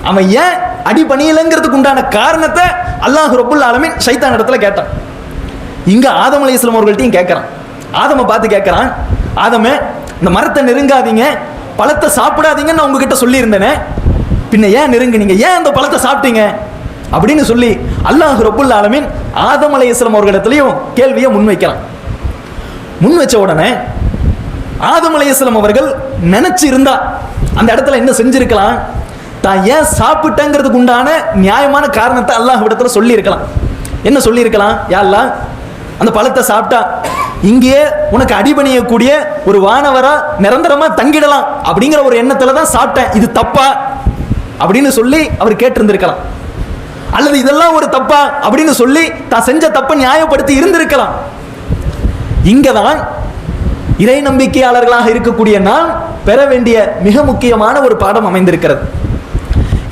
அவன் ஏன் அடிபணியலங்கிறதுக்கு உண்டான காரணத்தை அல்லாஹ் ரப்புல் ஆலமீன் ஷைத்தான் இடத்துல கேட்டான். இங்க ஆதம் அலைஹிஸ்ஸலாம் அவர்கள்ட்டையும் கேட்கிறான். ஆதமை பார்த்து கேட்கிறான், ஆதமே இந்த மரத்தை நெருங்காதீங்க, பழத்தை சாப்பிடாதீங்கன்னு நான் உங்ககிட்ட சொல்லி இருந்தேனே, பின்ன ஏன் நெருங்குனீங்க? ஏன் அந்த பழத்தை சாப்பிட்டீங்க அப்படின்னு சொல்லி அல்லாஹ் ரப்புல் ஆலமீன் ஆதம் அலைஹிஸ்ஸலாம் அவர்களிடத்திலையும் கேள்வியை முன்வைக்கிறான். முன் வச்ச உடனே ஆதம் அலைஹிஸ்ஸலாம் அவர்கள் நினைச்சு இருந்தா அந்த இடத்துல என்ன செஞ்சிருக்கலாம்? தான் ஏன் சாப்பிட்டங்கிறதுக்கு உண்டான நியாயமான காரணத்தை அல்லாஹ் இடத்துல சொல்லி இருக்கலாம். என்ன சொல்லி இருக்கலாம்? யா அல்லாஹ், அந்த பழத்தை சாப்பிட்டா இங்கேயே உனக்கு அடிபணியக்கூடிய ஒரு வானவரா நிரந்தரமா தங்கிடலாம் அப்படிங்கிற ஒரு எண்ணத்துல தான் சாப்பிட்டேன், இது தப்பா அப்படின்னு சொல்லி அவர் கேட்டிருந்திருக்கலாம். அல்லது இதெல்லாம் ஒரு தப்பா அப்படின்னு சொல்லி தான் செஞ்ச தப்பை நியாயப்படுத்தி இருந்திருக்கலாம். இங்கதான் இறை நம்பிக்கையாளர்களாக இருக்கக்கூடிய நாம் பெற வேண்டிய மிக முக்கியமான ஒரு பாடம் அமைந்திருக்கிறது.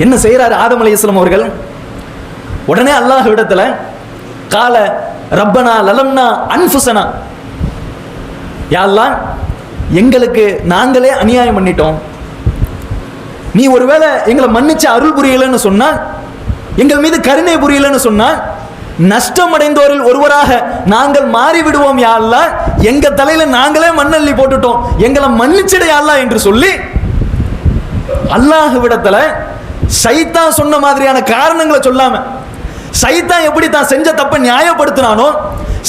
என்ன செய்யறாரு ஆதம் அலைஹிஸ்ஸலாம் அவர்கள்? உடனே அல்லாஹ் இடத்துல கால ரப்பனா லலம்னா அன்ஃபுஸனா, யா அல்லாஹ் எங்களுக்கு நாங்களே அநியாயம் பண்ணிட்டோம், நீ ஒருவேளை எங்களை மன்னிச்சு அருள் புரியலன்னு சொன்னா, எங்கள் மீது கருணை புரியலன்னு சொன்னா, நஷ்டம் அடைந்தோரில் ஒருவராக நாங்கள் மாறிவிடுவோம் யா அல்லாஹ், எங்க தலையில நாங்களே மண்ணள்ளி போட்டுட்டோம், எங்களை மன்னிச்சிட யா அல்லாஹ் என்று சொல்லி அல்லாஹ்விடத்துல ஷைத்தான் சொன்ன மாதிரியான காரணங்களை சொல்லாம, ஷைத்தான் எப்படி தான் செஞ்ச தப்பை நியாயப்படுத்தினானோ,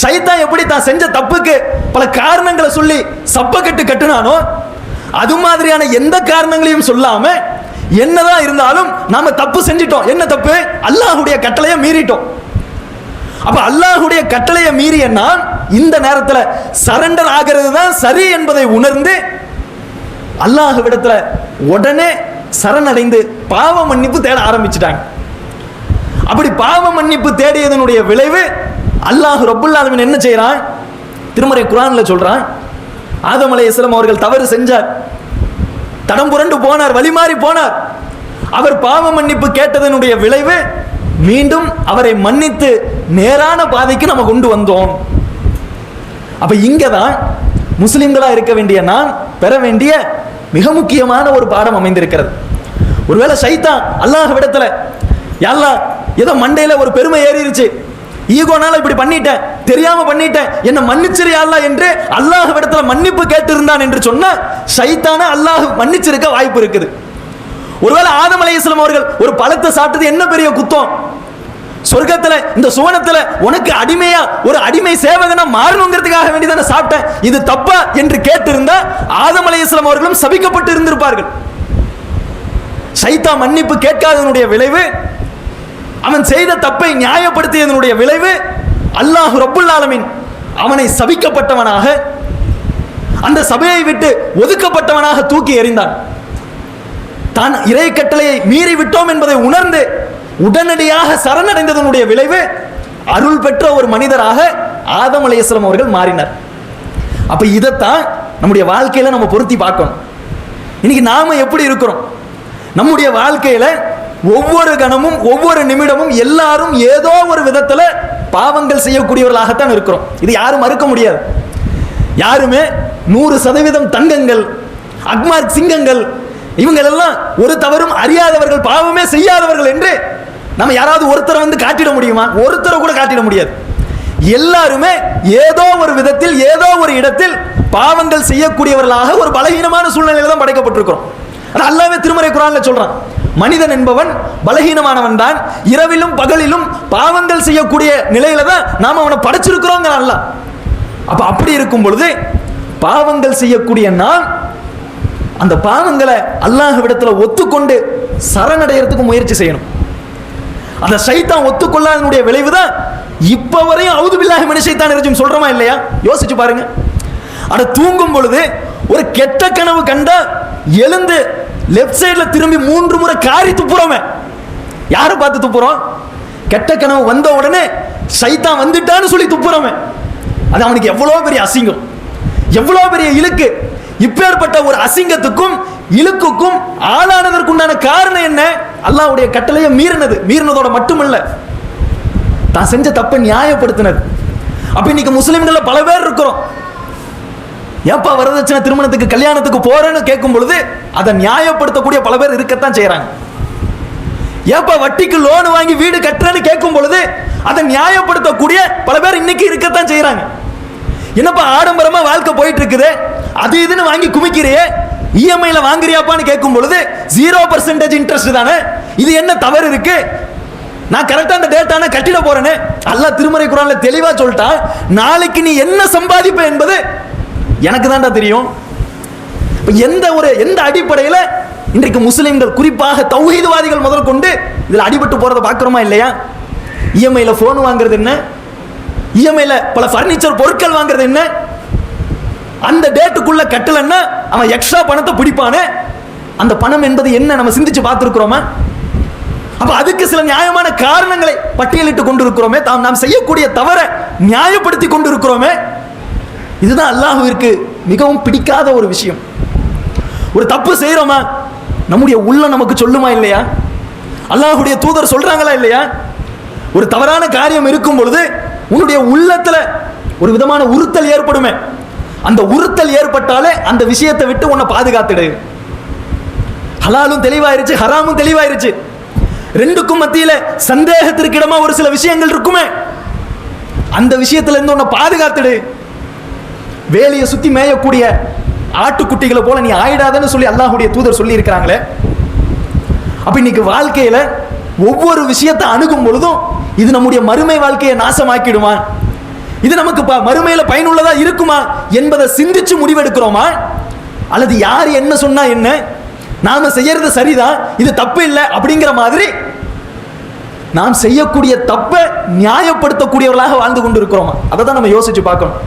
ஷைத்தான் எப்படி தான் செஞ்ச தப்புக்கு பல காரணங்களை சொல்லி சப்பக்கட்டு கட்டுனானோ, அது மாதிரியான எந்த காரணங்களையும் சொல்லாம, என்னதான் இருந்தாலும் நாம தப்பு செஞ்சிட்டோம், என்ன தப்பு, அல்லாஹ்வுடைய கட்டளையை மீறிட்டோம். அப்ப அல்லாஹ்வுடைய கட்டளையை மீறிய நான் இந்த நேரத்தில் சரண்டர் ஆகிறது தான் சரி என்பதை உணர்ந்து அல்லாஹ்விடத்துல உடனே சரணடைந்து பாவ மன்னிப்பு தேட ஆரம்பிச்சிட்டாங்க. அப்படி பாவ மன்னிப்பு தேடியதனுடைய விளைவு அல்லாஹ் ரப்புல் ஆலமீன் என்ன செய்யறான், திருமறை குர்ஆன்ல சொல்றான், ஆதம் அலைஹிஸ்ஸலாம் அவர்கள் தவறு செஞ்சார், தடம் புரண்டு போனார், வழிமாறி போனார். அவர் பாவ மன்னிப்பு கேட்டதனுடைய விளைவு மீண்டும் அவரை மன்னித்து நேரான பாதைக்கு நம்ம கொண்டு வந்தோம். அப்ப இங்கதான் முஸ்லிம்களா இருக்க வேண்டிய நான் பெற வேண்டிய மிக முக்கியமான ஒரு பாடம் அமைந்திருக்கிறது. ஒருவேளை ஷைத்தான் அல்லாஹ்விடத்துல, யா அல்லாஹ் ஏதோ மண்டையில ஒரு பெருமை ஏறிடுச்சு, ஈகோனால இப்படி பண்ணிட்டேன், தெரியாம பண்ணிட்டேன், என்ன மன்னிச்சிரு யா அல்லாஹ் என்று அல்லாஹ்விடத்துல மன்னிப்பு கேட்டு இருந்தான் என்று சொன்னா ஷைத்தான அல்லாஹ் மன்னிச்சிருக்க வாய்ப்பு இருக்குது. ஒருவேளை ஆதம் அலைஹிஸ்ஸலாம் அவர்கள் ஒரு பழத்தை சாப்பிட்டது என்ன பெரிய குத்தம், சொர்க்கத்துல இந்த சுவனத்துல உனக்கு அடிமையா ஒரு அடிமை சேவகனா மாறணுங்கிறதுக்காக வேண்டி தானே சாப்பிட்டேன், இது தப்பா என்று கேட்டிருந்தா ஆதம் அலைஹிஸ்ஸலாம் அவர்களும் சபிக்கப்பட்டு இருந்திருப்பார்கள். ஷைத்தான் மன்னிப்பு கேட்காததனுடைய விளைவு, அவன் செய்த தப்பை நியாயப்படுத்தியதனுடைய விளைவு, அல்லாஹ் ரப்புல் ஆலமீன் அவனை சபிக்கப்பட்டவனாக, அந்த சபையை விட்டு ஒதுக்கப்பட்டவனாக தூக்கி எறிந்தான். தான் இறை கட்டளையை மீறி விட்டோம் என்பதை உணர்ந்து உடனடியாக சரணடைந்ததனுடைய விளைவு அருள் பெற்ற ஒரு மனிதராக ஆதம் அலைஹிஸ்ஸலாம் அவர்கள் மாறினார். அப்ப இதைத்தான் நம்முடைய வாழ்க்கையில நம்ம பொருத்தி பார்க்கணும். இன்னைக்கு நாம எப்படி இருக்கிறோம், நம்முடைய வாழ்க்கையில ஒவ்வொரு கணமும் ஒவ்வொரு நிமிடமும் எல்லாரும் ஏதோ ஒரு விதத்துல பாவங்கள் செய்யக்கூடியவர்களாகத்தான் இருக்கிறோம். இது யாரும் மறுக்க முடியாது. யாருமே 100% தங்கங்கள், அக்மார்க் சிங்கங்கள், இவங்களெல்லாம் ஒரு தவறும் அறியாதவர்கள், பாவமே செய்யாதவர்கள் என்று நம்ம யாராவது ஒருத்தரை வந்து காட்டிட முடியுமா? ஒருத்தரை கூட காட்டிட முடியாது. எல்லாருமே ஏதோ ஒரு விதத்தில் ஏதோ ஒரு இடத்தில் பாவங்கள் செய்யக்கூடியவர்களாக ஒரு பலகீனமான சூழ்நிலையில தான் படைக்கப்பட்டிருக்கிறோம். அல்லாஹ்வே திருமறை குர்ஆன்ல சொல்றான், மனிதன் என்பவன் பலகீனமானவன் தான், இரவிலும் பகலிலும் பாவங்கள் செய்யக்கூடிய நிலையில தான் நாம அவனை படைச்சிருக்கிறோம் அல்லாஹ். அப்ப அப்படி இருக்கும் பொழுது பாவங்கள் செய்யக்கூடிய நான் அந்த பாவங்களை அல்லாஹ்விடத்துல ஒத்துக்கொண்டு சரணடைகிறதுக்கு முயற்சி செய்யணும். அந்த ஷைத்தான் ஒத்துக்கொள்ளாதனுடைய விளைவுதான் இப்ப வரையும் அவுது பில்லாஹி மினஷ் ஷைத்தானிர் ரஜீம் சொல்றோமா இல்லையா? யோசிச்சு பாருங்க. அட தூங்கும் பொழுது ஒரு கெட்ட கனவு கண்டா எழுந்து லெஃப்ட் சைடுல திரும்பி 3 முறை காரி துப்புறோமே, யாரை பார்த்து துப்புறோம்? கெட்ட கனவு வந்த உடனே ஷைத்தான் வந்துட்டான்னு சொல்லி துப்புறோமே. அது அவனுக்கு எவ்வளவு பெரிய அசிங்கம், எவ்வளவு பெரிய இழுக்கு. இப்பேற்பட்ட ஒரு அசிங்கத்துக்கும் இழுக்குக்கும் ஆளானதற்குண்டான காரணம் என்ன? அல்லாஹ்வுடைய கட்டளையை மீறினதோட மட்டுமல்ல, தான் செஞ்ச தப்பை நியாயப்படுத்தினது. அப்ப இன்னைக்கு முஸ்லிம்கள பல பேர் இருக்கிறோம், ஏப்பா வரதட்சணை திருமணத்துக்கு கல்யாணத்துக்கு போறேன்னு கேட்கும் பொழுது அதை நியாயப்படுத்தக்கூடிய பல பேர் இருக்கத்தான் செய்யறாங்க. ஏப்பா வட்டிக்கு லோன் வாங்கி வீடு கட்டுறேன்னு கேட்கும் பொழுது அதை நியாயப்படுத்தக்கூடிய பல பேர் இன்னைக்கு இருக்கத்தான் செய்யறாங்க. என்னப்பா ஆடம்பரமா வாழ்க்கை போயிட்டு இருக்குது, அது இதுன்னு வாங்கி குமிக்கிறியே, இஎம்ஐல வாங்குறியாப்பான்னு கேட்கும் பொழுது 0% இன்ட்ரெஸ்ட் தானே, இது என்ன தவறு இருக்கு, நான் கரெக்டா அந்த டேட்டான கட்டிட போறேன்னு அல்லாஹ் திருமறை குர்ஆன்ல தெளிவா சொல்லிட்டான். நாளைக்கு நீ என்ன சம்பாதிப்ப என்பது எனக்கு தான்டா தெரியும். எந்த அடிப்படையில் இன்றைக்கு முஸ்லிம்கள் குறிப்பாக தௌஹீத்வாதிகள் முதல் கொண்டு இதில் அடிபட்டு போறதை பார்க்கிறோமா இல்லையா? இஎம்ஐல போன் வாங்குறது என்ன, இஎம்ஐல பல பர்னிச்சர் பொருட்கள் வாங்குறது என்ன, அந்த டேட்டுக்குள்ள கட்டலன்னா அவன் எக்ஸ்ட்ரா பணத்தை பிடிப்பானே, அந்த பணம் என்பது என்ன நம்ம சிந்திச்சு பார்த்திருக்கிறோமா? அப்ப அதுக்கு சில நியாயமான காரணங்களை பட்டியலிட்டு கொண்டிருக்கிறோமே, நாம் செய்யக்கூடிய தவறை நியாயப்படுத்தி கொண்டிருக்கிறோமே. இதுதான் அல்லாஹ்விற்கு மிகவும் பிடிக்காத ஒரு விஷயம். ஒரு தப்பு செய்யறோமா, நம்முடைய உள்ள நமக்கு சொல்லுமா இல்லையா? அல்லாஹ்வுடைய தூதர் சொல்றாங்களா இல்லையா? ஒரு தவறான காரியம் இருக்கும் பொழுது உன்னுடைய உள்ளத்துல ஒரு விதமான உறுத்தல் ஏற்படுமே, அந்த உறுத்தல் ஏற்பட்டாலே அந்த விஷயத்தை விட்டு உன்னை பாதுகாத்துடு. ஹலாலும் தெளிவாயிருச்சு, ஹராமும் தெளிவாயிருச்சு. ரெண்டுக்கும் மத்தியில சந்தேகத்திற்கு இடமா ஒரு சில விஷயங்கள் இருக்குமே, அந்த விஷயத்துல இருந்து உன்னை பாதுகாத்துடு. வேலையை சுத்தி மேயக்கூடிய ஆட்டுக்குட்டிகளை போல நீ ஆயிடாதன்னு சொல்லி அல்லாஹ்வுடைய தூதர் சொல்லி இருக்கிறாங்களே. அப்ப இன்னைக்கு வாழ்க்கையில ஒவ்வொரு விஷயத்தை அணுகும் பொழுதும் இது நம்முடைய மறுமை வாழ்க்கையை நாசமாக்கிடுமா, இது நமக்கு மறுமையில பயனுள்ளதா இருக்குமா என்பதை சிந்திச்சு முடிவெடுக்கிறோமா, அல்லது யார் என்ன சொன்னா என்ன, நாம செய்யறது சரிதான், இது தப்பு இல்லை அப்படிங்கிற மாதிரி நாம் செய்யக்கூடிய தப்பை நியாயப்படுத்தக்கூடியவர்களாக வாழ்ந்து கொண்டு இருக்கிறோமா? அதை தான் நம்ம யோசிச்சு பார்க்கணும்.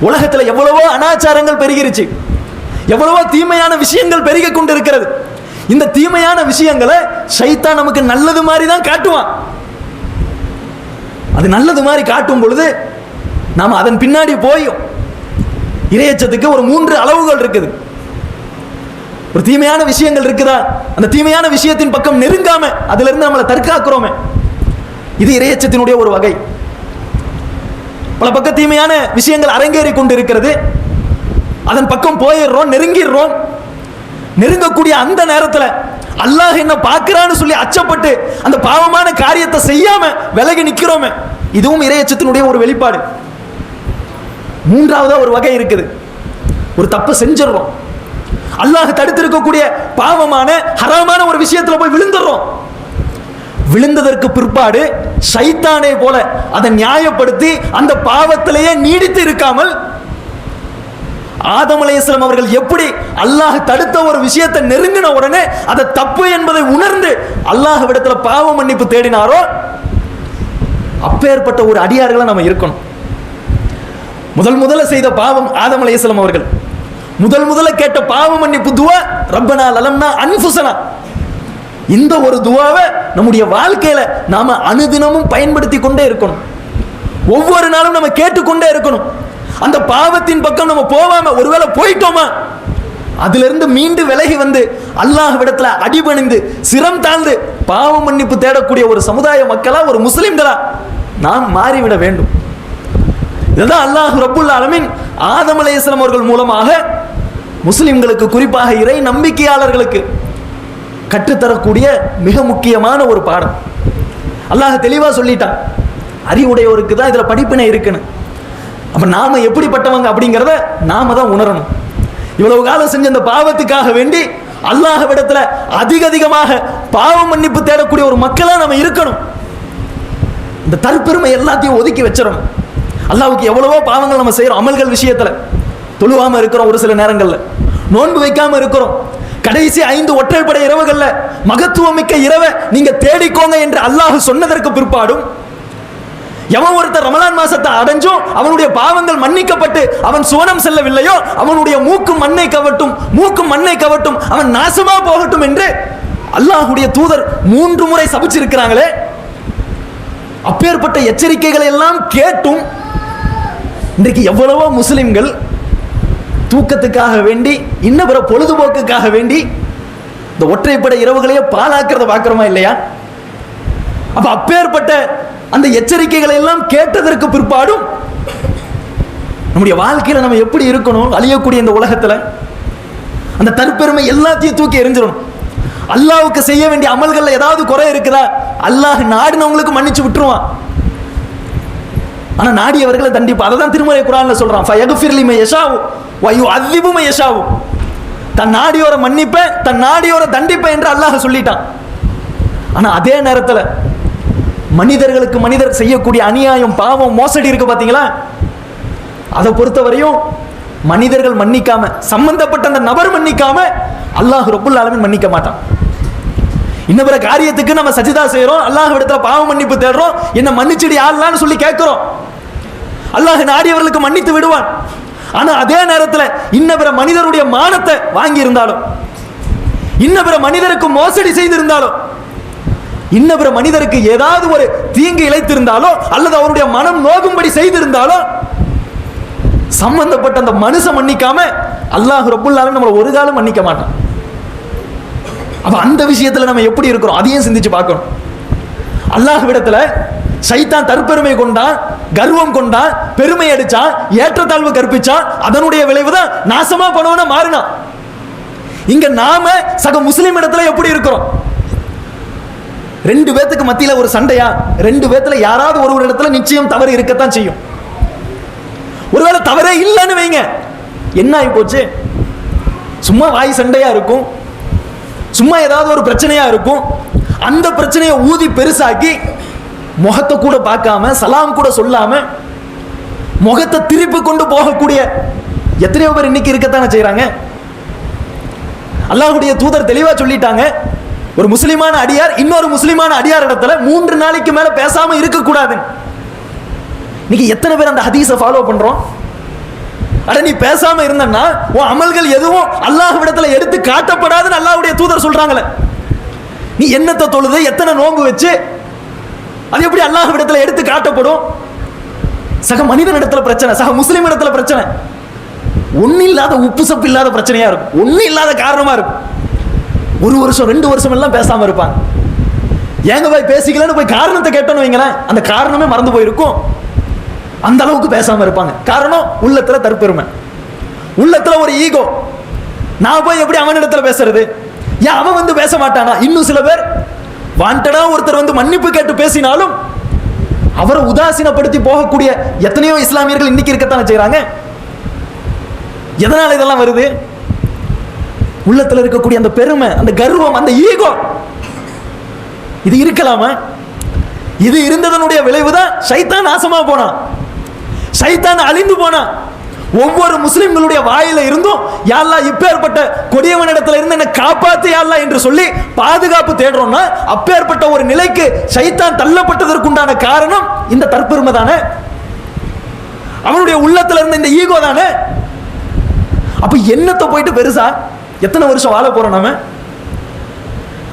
உலகத்தில் எவ்வளவோ அனாச்சாரங்கள் பெருகிருச்சு, எவ்வளவோ தீமையான விஷயங்கள் பெருகி கொண்டு இருக்கிறது. இந்த தீமையான விஷயங்களை ஷைத்தான் நமக்கு நல்லது மாதிரி தான் காட்டுவான். அது நல்லது மாதிரி காட்டும் பொழுது நாம் அதன் பின்னாடி போயும் இறையச்சத்துக்கு ஒரு 3 அளவுகள் இருக்குது. ஒரு தீமையான விஷயங்கள் இருக்குதா, அந்த தீமையான விஷயத்தின் பக்கம் நெருங்காம அதுல இருந்து நம்மளை தற்காக்கிறோமே, இது இறையச்சத்தினுடைய ஒரு வகை. பல பக்கம் தீமையான விஷயங்கள் அரங்கேறி கொண்டு இருக்கிறது, அதன் பக்கம் போயிடுறோம், நெருங்கிடுறோம். நெருங்கக்கூடிய அந்த நேரத்தில் அல்லாஹ் என்ன பார்க்கிறான்னு சொல்லி அச்சப்பட்டு அந்த பாவமான காரியத்தை செய்யாம விலகி நிற்கிறோமே, இதுவும் இறையச்சத்தினுடைய ஒரு வெளிப்பாடு. 3வது ஒரு வகை இருக்குது, ஒரு தப்பு செஞ்சிடறோம், அல்லாஹ் தடுத்திருக்கக்கூடிய பாவமான ஹராமான ஒரு விஷயத்துல போய் விழுந்துடுறோம். விழுந்ததற்கு பிற்பாடு ஷைத்தானே போல அதை நியாயப்படுத்தி அந்த பாவத்திலேயே நீடித்து இருக்காமல், ஆதம் அலைஹிஸ்ஸலாம் அவர்கள் எப்படி அல்லாஹ் தடுத்த ஒரு விஷயத்தை நெருங்கின உடனே அதை தப்பு என்பதை உணர்ந்து அல்லாஹ்விடத்துல பாவ மன்னிப்பு தேடினாரோ, அப்பேற்பட்ட ஒரு அடியார்களை நம்ம இருக்கணும். முதல்ல செய்த பாவம் ஆதம் அலைஹிஸ்ஸலாம் அவர்கள் முதல்ல கேட்ட பாவ மன்னிப்பு துவா ரப்பனா லலம்னா அன்ஃபுஸனா. இந்த ஒரு துவாவை நம்முடைய வாழ்க்கையில நாம அனுதினமும் பயன்படுத்தி கொண்டே இருக்கணும். ஒவ்வொரு நாளும் நம்ம கேட்டுக்கொண்டே இருக்கணும். அந்த பாவத்தின் பக்கம் நம்ம போகாம, ஒருவேளை போயிட்டோமா அதுல இருந்து மீண்டு விலகி வந்து அல்லாஹ்விடத்துல அடிபணிந்து சிரம் தாழ்ந்து பாவ மன்னிப்பு தேடக்கூடிய ஒரு சமுதாய மக்களா, ஒரு முஸ்லிம்களா நாம் மாறிவிட வேண்டும். இதுதான் அல்லாஹ் ரப்புல் ஆலமீன் ஆதம் அலைஹிஸ்ஸலாம் அவர்கள் மூலமாக முஸ்லிம்களுக்கு, குறிப்பாக இறை நம்பிக்கையாளர்களுக்கு கற்றுத்தரக்கூடிய மிக முக்கியமான ஒரு பாடம். அல்லாஹ் தெளிவா சொல்லிட்டான், அறிவுடையோருக்கு தான் இதுல படிப்பினை இருக்குன்னு. அப்ப நாம எப்படிப்பட்டவங்க அப்படிங்கிறத நாம தான் உணரணும். இவ்வளவு காலம் செஞ்ச இந்த பாவத்துக்காக வேண்டி அல்லாஹ்விடத்துல அதிகமாக பாவ மன்னிப்பு தேடக்கூடிய ஒரு மக்களா நம்ம இருக்கணும். இந்த தற்பெருமை எல்லாத்தையும் ஒதுக்கி வச்சிடணும். அல்லாஹ்வுக்கு எவ்வளவோ பாவங்கள் நம்ம செய்யறோம். அமல்கள் விஷயத்துல தொழுவாம இருக்கிறோம், ஒரு சில நேரங்கள்ல நோன்பு வைக்காம இருக்கிறோம். கடைசி 5 ஒற்றைப்படை இரவுகள்ல மகத்துவமிக்க இரவை நீங்க தேடிக்கோங்க என்று அல்லாஹ் சொன்னதற்கு பிற்பாடும், எவன் ஒருத்தர் ரமலான் மாசத்தை அடைஞ்சும் அவனுடைய பாவங்கள் மன்னிக்கப்பட்டு அவன் சுவனம் செல்லவில்லையோ, அவனுடைய மூக்கு மண்ணை கவட்டும், அவன் நாசமா போகட்டும் என்று அல்லாஹ்வுடைய தூதர் 3 முறை சபிச்சிருக்கிறாங்களே. அப்பேற்பட்ட எச்சரிக்கைகளை எல்லாம் கேட்டும் இன்றைக்கு எவ்வளவோ முஸ்லிம்கள் தூக்கத்துக்காக வேண்டி, இன்ன பிற பொழுதுபோக்குக்காக வேண்டி இந்த ஒற்றைப்படை இரவுகளையே பாழாக்கிறத பார்க்கிறோமா இல்லையா? அப்ப அப்பேற்பட்ட அந்த எச்சரிக்கைகளை எல்லாம் கேட்டதற்கு பிற்பாடும் நம்முடைய வாழ்க்கையில நம்ம எப்படி இருக்கணும்? அழியக்கூடிய இந்த உலகத்துல அந்த தற்பெருமை எல்லாத்தையும் தூக்கி எறிஞ்சிடணும். அல்லாஹ்வுக்கு செய்ய வேண்டிய அமல்கள்ல ஏதாவது குறை இருக்குதா, அல்லாஹ் நாடினவங்களுக்கு மன்னிச்சு விட்டுருவான். ஆனா நாடியவர்களை தண்டிப்பா. அதை தான் திருமறை குர்ஆன்ல சொல்றான், ஃபயக்ஃபிர் லிமன் யஷாஉ வ யுஅذிபு மன் யஷாஉ. தன் நாடியோர மன்னிப்பேன், தன் நாடியோர தண்டிப்பேன் என்று அல்லாஹ் சொல்லிட்டான். ஆனா அதே நேரத்தில் மனிதர்களுக்கு மனிதர் செய்யக்கூடிய அநியாயம், பாவம், மோசடி இருக்கு பாத்தீங்களா, அதை பொறுத்தவரையும் மனிதர்கள் மன்னிக்காம, சம்பந்தப்பட்ட அந்த நபர் மன்னிக்காம அல்லாஹ் ரப்புல் ஆலமீன் மன்னிக்க மாட்டான். இன்னொரு காரியத்துக்கு நம்ம சஜிதா செய்யறோம், அல்லாஹ் இடத்துல பாவ மன்னிப்பு தேடுறோம், என்ன மன்னிச்சிடு யாருலான்னு சொல்லி கேட்கிறோம். அல்லாஹ் நாடியவர்களுக்கு மன்னித்து விடுவான். ஆனா அதே நேரத்தில் இன்ன பிற மனிதருடைய மானத்தை வாங்கி இருந்தாலும், இன்ன பிற மனிதருக்கு மோசடி செய்திருந்தாலும், இன்ன பிற மனிதருக்கு ஏதாவது ஒரு தீங்கு இழைத்திருந்தாலோ அல்லது அவருடைய மனம் நோகும்படி செய்திருந்தாலோ சம்பந்தப்பட்ட அந்த மனுஷன் மன்னிக்காம அல்லாஹ் ரப்புல் ஆலமீன் நம்மளை ஒரு காலம் மன்னிக்க மாட்டான். அப்ப அந்த விஷயத்துல நம்ம எப்படி இருக்கிறோம் அதையும் சிந்திச்சு பார்க்கணும். அல்லாஹ்விடத்துல சைத்தான் தற்பெருமை கொண்டான், கர்வம் கொண்டான், பெருமை அடிச்சான், ஏற்றத்தாழ்வு கற்பிச்சான். அதனுடைய விளைவுதான் நாசமா போனவன மாறினான். இங்க நாம சக முஸ்லிம் இடத்துல எப்படி இருக்கிறோம்? ரெண்டு பேத்துக்கு மத்தியில ஒரு சண்டையா? ரெண்டு பேத்துல யாராவது ஒரு இடத்துல நிச்சயம் தவறு இருக்கத்தான் செய்யும். ஒருவேளை தவறே இல்லைன்னு வைங்க, என்ன ஆகி போச்சு? சும்மா வாய் சண்டையா இருக்கும், சும்மா ஏதாவது ஒரு பிரச்சனையா இருக்கும். அந்த பிரச்சனையை ஊதி பெருசாக்கி முகத்தை கூட பார்க்காம சலாம் கூட சொல்லாம முகத்தை திருப்பி கொண்டு போகக்கூடிய எத்தனையோ பேர் இன்னைக்கு இருக்கத்தானே செய்யறாங்க. அல்லாஹ்வுடைய தூதர் தெளிவா சொல்லிட்டாங்க, ஒரு முஸ்லிமான அடியார் இன்னொரு முஸ்லிமான அடியார் இடத்துல 3 நாளைக்கு மேல பேசாம இருக்க கூடாது. இன்னைக்கு எத்தனை பேர் அந்த ஹதீஸை ஃபாலோ பண்றோம்? அட நீ பேசாம இருந்தன்னா உன் அமல்கள் எதுவும் அல்லாஹ்விடத்துல எடுத்து காட்டப்படாதுன்னு அல்லாஹ்வுடைய தூதர் சொல்றாங்களே. நீ என்னத்தை தொழுது, எத்தனை நோன்பு வச்சு, அது எப்படி அல்லாஹ்விடத்துல எடுத்து காட்டப்படும்? சக மனிதன் இடத்துல பிரச்சனை, சக முஸ்லிம் இடத்துல பிரச்சனை, ஒன்னும் இல்லாத உப்பு சப்பு இல்லாத பிரச்சனையா இருக்கும், ஒன்னும் இல்லாத காரணமா இருக்கும். 1 வருஷம் 2 வருஷம் எல்லாம் பேசாம இருப்பாங்க. ஏங்க போய் பேசிக்கலன்னு போய் காரணத்தை கேட்டோன்னு வைங்களேன், அந்த காரணமே மறந்து போயிருக்கும். அந்த அளவுக்கு பேசாம இருப்பாங்க. காரணம் உள்ளத்துல தற்பெருமை, உள்ளத்துல ஒரு ஈகோ. நான் போய் எப்படி அவனிடத்துல பேசுறது? ஏன் அவன் வந்து பேச மாட்டானா? இன்னும் சில பேர் வாண்டடா ஒருத்தர் வந்து மன்னிப்பு கேட்டு பேசினாலும் அவரை உதாசீனப்படுத்தி போகக்கூடிய எத்தனையோ இஸ்லாமியர்கள் இன்னைக்கு இருக்கத்தானே செய்யறாங்க. எதனால இதெல்லாம் வருது? உள்ளத்துல இருக்கக்கூடிய அந்த பெருமை, அந்த கர்வம், அந்த ஈகோ. இது இருக்கலாமா? இது இருந்ததனுடைய விளைவுதான் ஷைத்தான் நாசமா போனான், ஷைத்தான் அழிந்து போனான். ஒவ்வொரு முஸ்லிம்களுடைய வாயில இருந்தும் யா அல்லாஹ் இப்பேற்பட்ட கொடியவனிடத்துல இருந்து என்ன காப்பாத்து யா அல்லாஹ் என்று சொல்லி பாதுகாப்பு தேடுறோம்னா, அப்பேற்பட்ட ஒரு நிலைக்கு ஷைத்தான் தள்ளப்பட்டதற்குண்டான காரணம் இந்த தற்பெருமை தானே, அவனுடைய உள்ளத்துல இருந்த இந்த ஈகோ தானே. அப்ப என்னத்தை போயிட்டு பெருசா எத்தனை வருஷம் வாழ போறோம்? நாம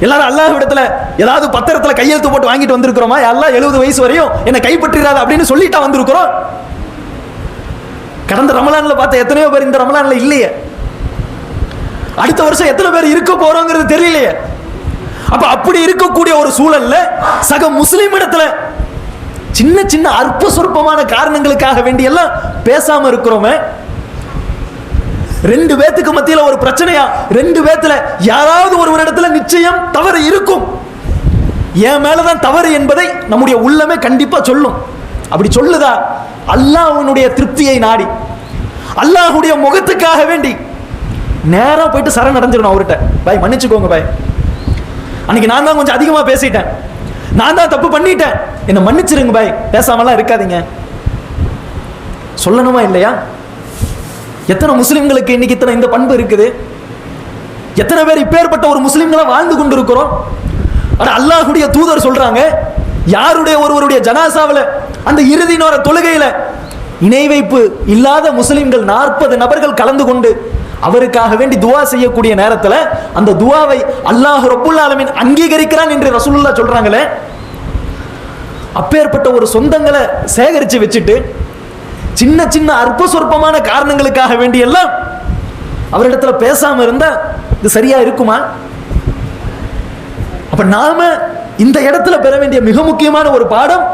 எல்லாரும் அல்லாஹ்விடத்துல ஏதாவது பத்திரத்துல கையெழுத்து போட்டு வாங்கிட்டு வந்திருக்கிறோமா? எல்லாம் 70 வயசு வரையும் என்ன கைப்பற்றிராது அப்படின்னு சொல்லிட்டா வந்திருக்கிறோம். கடந்த ரமலான்ல பார்த்த எத்தனையோ பேர் இந்த ரமலான்ல இல்லையே. அடுத்த வருஷம் எத்தனை பேர் இருக்க போறோங்கிறது தெரியலையே. அப்ப அப்படி இருக்கக்கூடிய ஒரு சூழல்ல சக முஸ்லிம் இடத்துல சின்ன சின்ன அற்ப சொற்பமான காரணங்களுக்காக வேண்டி எல்லாம் பேசாம இருக்கிறோமே. 2 பேத்துக்கு மத்தியில ஒரு பிரச்சனையா? 2 பேத்துல யாராவது ஒரு இடத்துல நிச்சயம் தவறு இருக்கும். என் மேலதான் தவறு என்பதை நம்முடைய உள்ளமே கண்டிப்பா சொல்லும். அப்படி சொல்லுதா? அல்லாஹ்வுடைய திருப்தியை நாடி, அல்லாஹ்வுடைய முகத்துக்காக வேண்டி நேரா போயிட்டு சரண் அடைஞ்சிடணும் அவர்கிட்ட. பாய் மன்னிச்சுக்கோங்க பாய், அன்னைக்கு நான் தான் கொஞ்சம் அதிகமா பேசிட்டேன், நான் தான் தப்பு பண்ணிட்டேன், என்ன மன்னிச்சிருங்க பாய், பேசாமலாம் இருக்காதீங்க. சொல்லணுமா இல்லையா? எத்தனை முஸ்லிம்களுக்கு இன்னைக்கு இத்தனை இந்த பண்பு இருக்குது? எத்தனை பேர் இப்பேற்பட்ட ஒரு முஸ்லிம்களா வாழ்ந்து கொண்டு இருக்கிறோம்? ஆனா அல்லாஹ்வுடைய தூதர் சொல்றாங்க, யாருடைய ஒருவருடைய ஜனாசாவில் அந்த இறுதி நேர தொழுகையில இணை வைப்பு இல்லாத முஸ்லிம்கள் 40 நபர்கள் கலந்து கொண்டு அவருக்காக வேண்டி துவா செய்யக்கூடிய நேரத்தில் அந்த துவாவை அல்லாஹ் ரப்புல் ஆலமீன் அங்கீகரிக்கிறான் என்று ரசூலுல்லாஹ் சொல்றாங்களே. அப்பேற்பட்ட ஒரு சொந்தங்களை சேகரிச்சு வச்சுட்டு சின்ன சின்ன அற்ப சொற்பமான காரணங்களுக்காக வேண்டி எல்லாம் அவரிடத்துல பேசாம இருந்தா இது சரியா இருக்குமா? அப்ப நாம இந்த இடத்துல பெற வேண்டிய மிக முக்கியமான ஒரு பாடம்,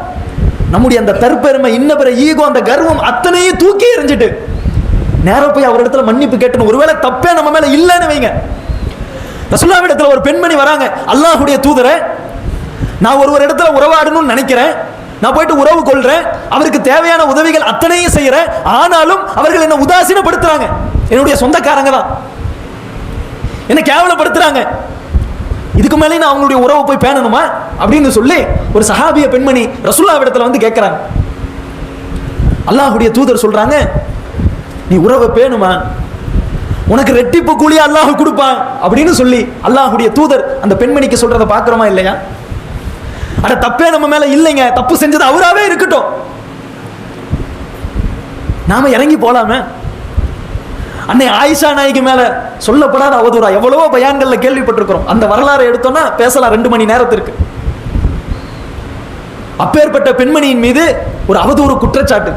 நம்முடைய அந்த தற்பெருமை, இன்னபிற ஈகோ, அந்த கர்வம் அத்தனையும் தூக்கி எறிஞ்சிட்டு நேரா போய் அவரிடத்துல மன்னிப்பு கேட்டணும். ஒருவேளை தப்பே நம்ம மேல இல்லைன்னு வைங்க. ரசூலுல்லாஹ்விடத்துல ஒரு பெண்மணி வராங்க, அல்லாஹ்வுடைய தூதரே, நான் ஒரு இடத்துல உறவாடணும்னு நினைக்கிறேன், நான் போயிட்டு உறவு கொள்றேன், அவருக்கு தேவையான உதவிகள் அத்தனையும் செய்யறேன், ஆனாலும் அவர்கள் என்ன உதாசீனப்படுத்துறாங்க, என்னுடைய சொந்தக்காரங்க தான் என்ன கேவலப்படுத்துறாங்க, இதுக்கு மேலே நான் அவங்களுடைய உறவை போய் பேணணுமா அப்படின்னு சொல்லி ஒரு சஹாபிய பெண்மணி ரசூலுல்லாஹ்விடத்துல வந்து கேட்கிறாங்க. அல்லாஹ்வுடைய தூதர் சொல்றாங்க, நீ உறவை பேணுமா, உனக்கு ரெட்டிப்பு கூலியா அல்லாஹ் கொடுப்பான் அப்படின்னு சொல்லி அல்லாஹ்வுடைய தூதர் அந்த பெண்மணிக்கு சொல்றதை பார்க்கிறோமா இல்லையா? அட தப்பே நம்ம மேல இல்லைங்க, தப்பு செஞ்சது அவராவே இருக்கட்டும், நாம இறங்கி போலாமே. அன்னை ஆயிஷா நாய்க்கு மேல சொல்லப்படாத அவதூறா எவ்வளவோ பயான்கள்ல கேள்விப்பட்டிருக்கிறோம். அந்த வரலாறு எடுத்தோம்னா பேசலாம் 2 மணி நேரத்திற்கு. அப்பேற்பட்ட பெண்மணியின் மீது ஒரு அவதூறு குற்றச்சாட்டு,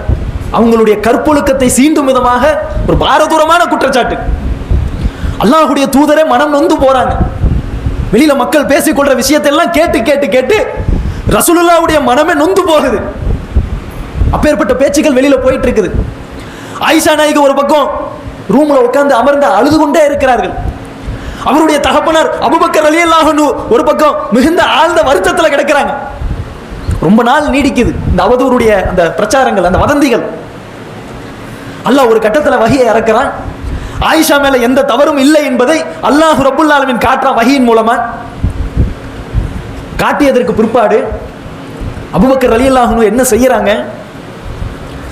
அவங்களுடைய கற்பொழுக்கத்தை சீண்டும் விதமாக ஒரு பாரதூரமான குற்றச்சாட்டு. அல்லாஹ்வுடைய தூதரே மனம் நொந்து போறாங்க. வெளியில மக்கள் பேசிக்கொள்ற விஷயத்தை எல்லாம் கேட்டு கேட்டு கேட்டு ரசூலுல்லாஹ்வுடைய மனமே நொந்து போகுது. அப்பேற்பட்ட பேச்சுக்கள் வெளியில போயிட்டு இருக்குது. ஆயிஷா நாய்க்கு ஒரு பக்கம் ரூம்ல உட்கார்ந்து அமர்ந்து அழுது கொண்டே இருக்கிறார்கள். அவருடைய தகப்பனார் அபூபக்கர் ரலியல்லாஹு அன்ஹு ஒரு பக்கம் மிகுந்த ஆழ்ந்த வருத்தத்தில் கிடக்கிறாங்க. ரொம்ப நாள் நீடிக்குது இந்த அவதூறுடைய அந்த பிரச்சாரங்கள், அந்த வதந்திகள். அல்லாஹ் ஒரு கட்டத்தில் வஹியை இறக்குறான். ஆயிஷா மேல எந்த தவறும் இல்லை என்பதை அல்லாஹ் ரப்புல் ஆலமீன் காட்டுறான் வஹியின் மூலமா. காட்டியதற்கு பிற்பாடு அபூபக்கர் ரலியல்லாஹு அன்ஹு என்ன செய்யறாங்க?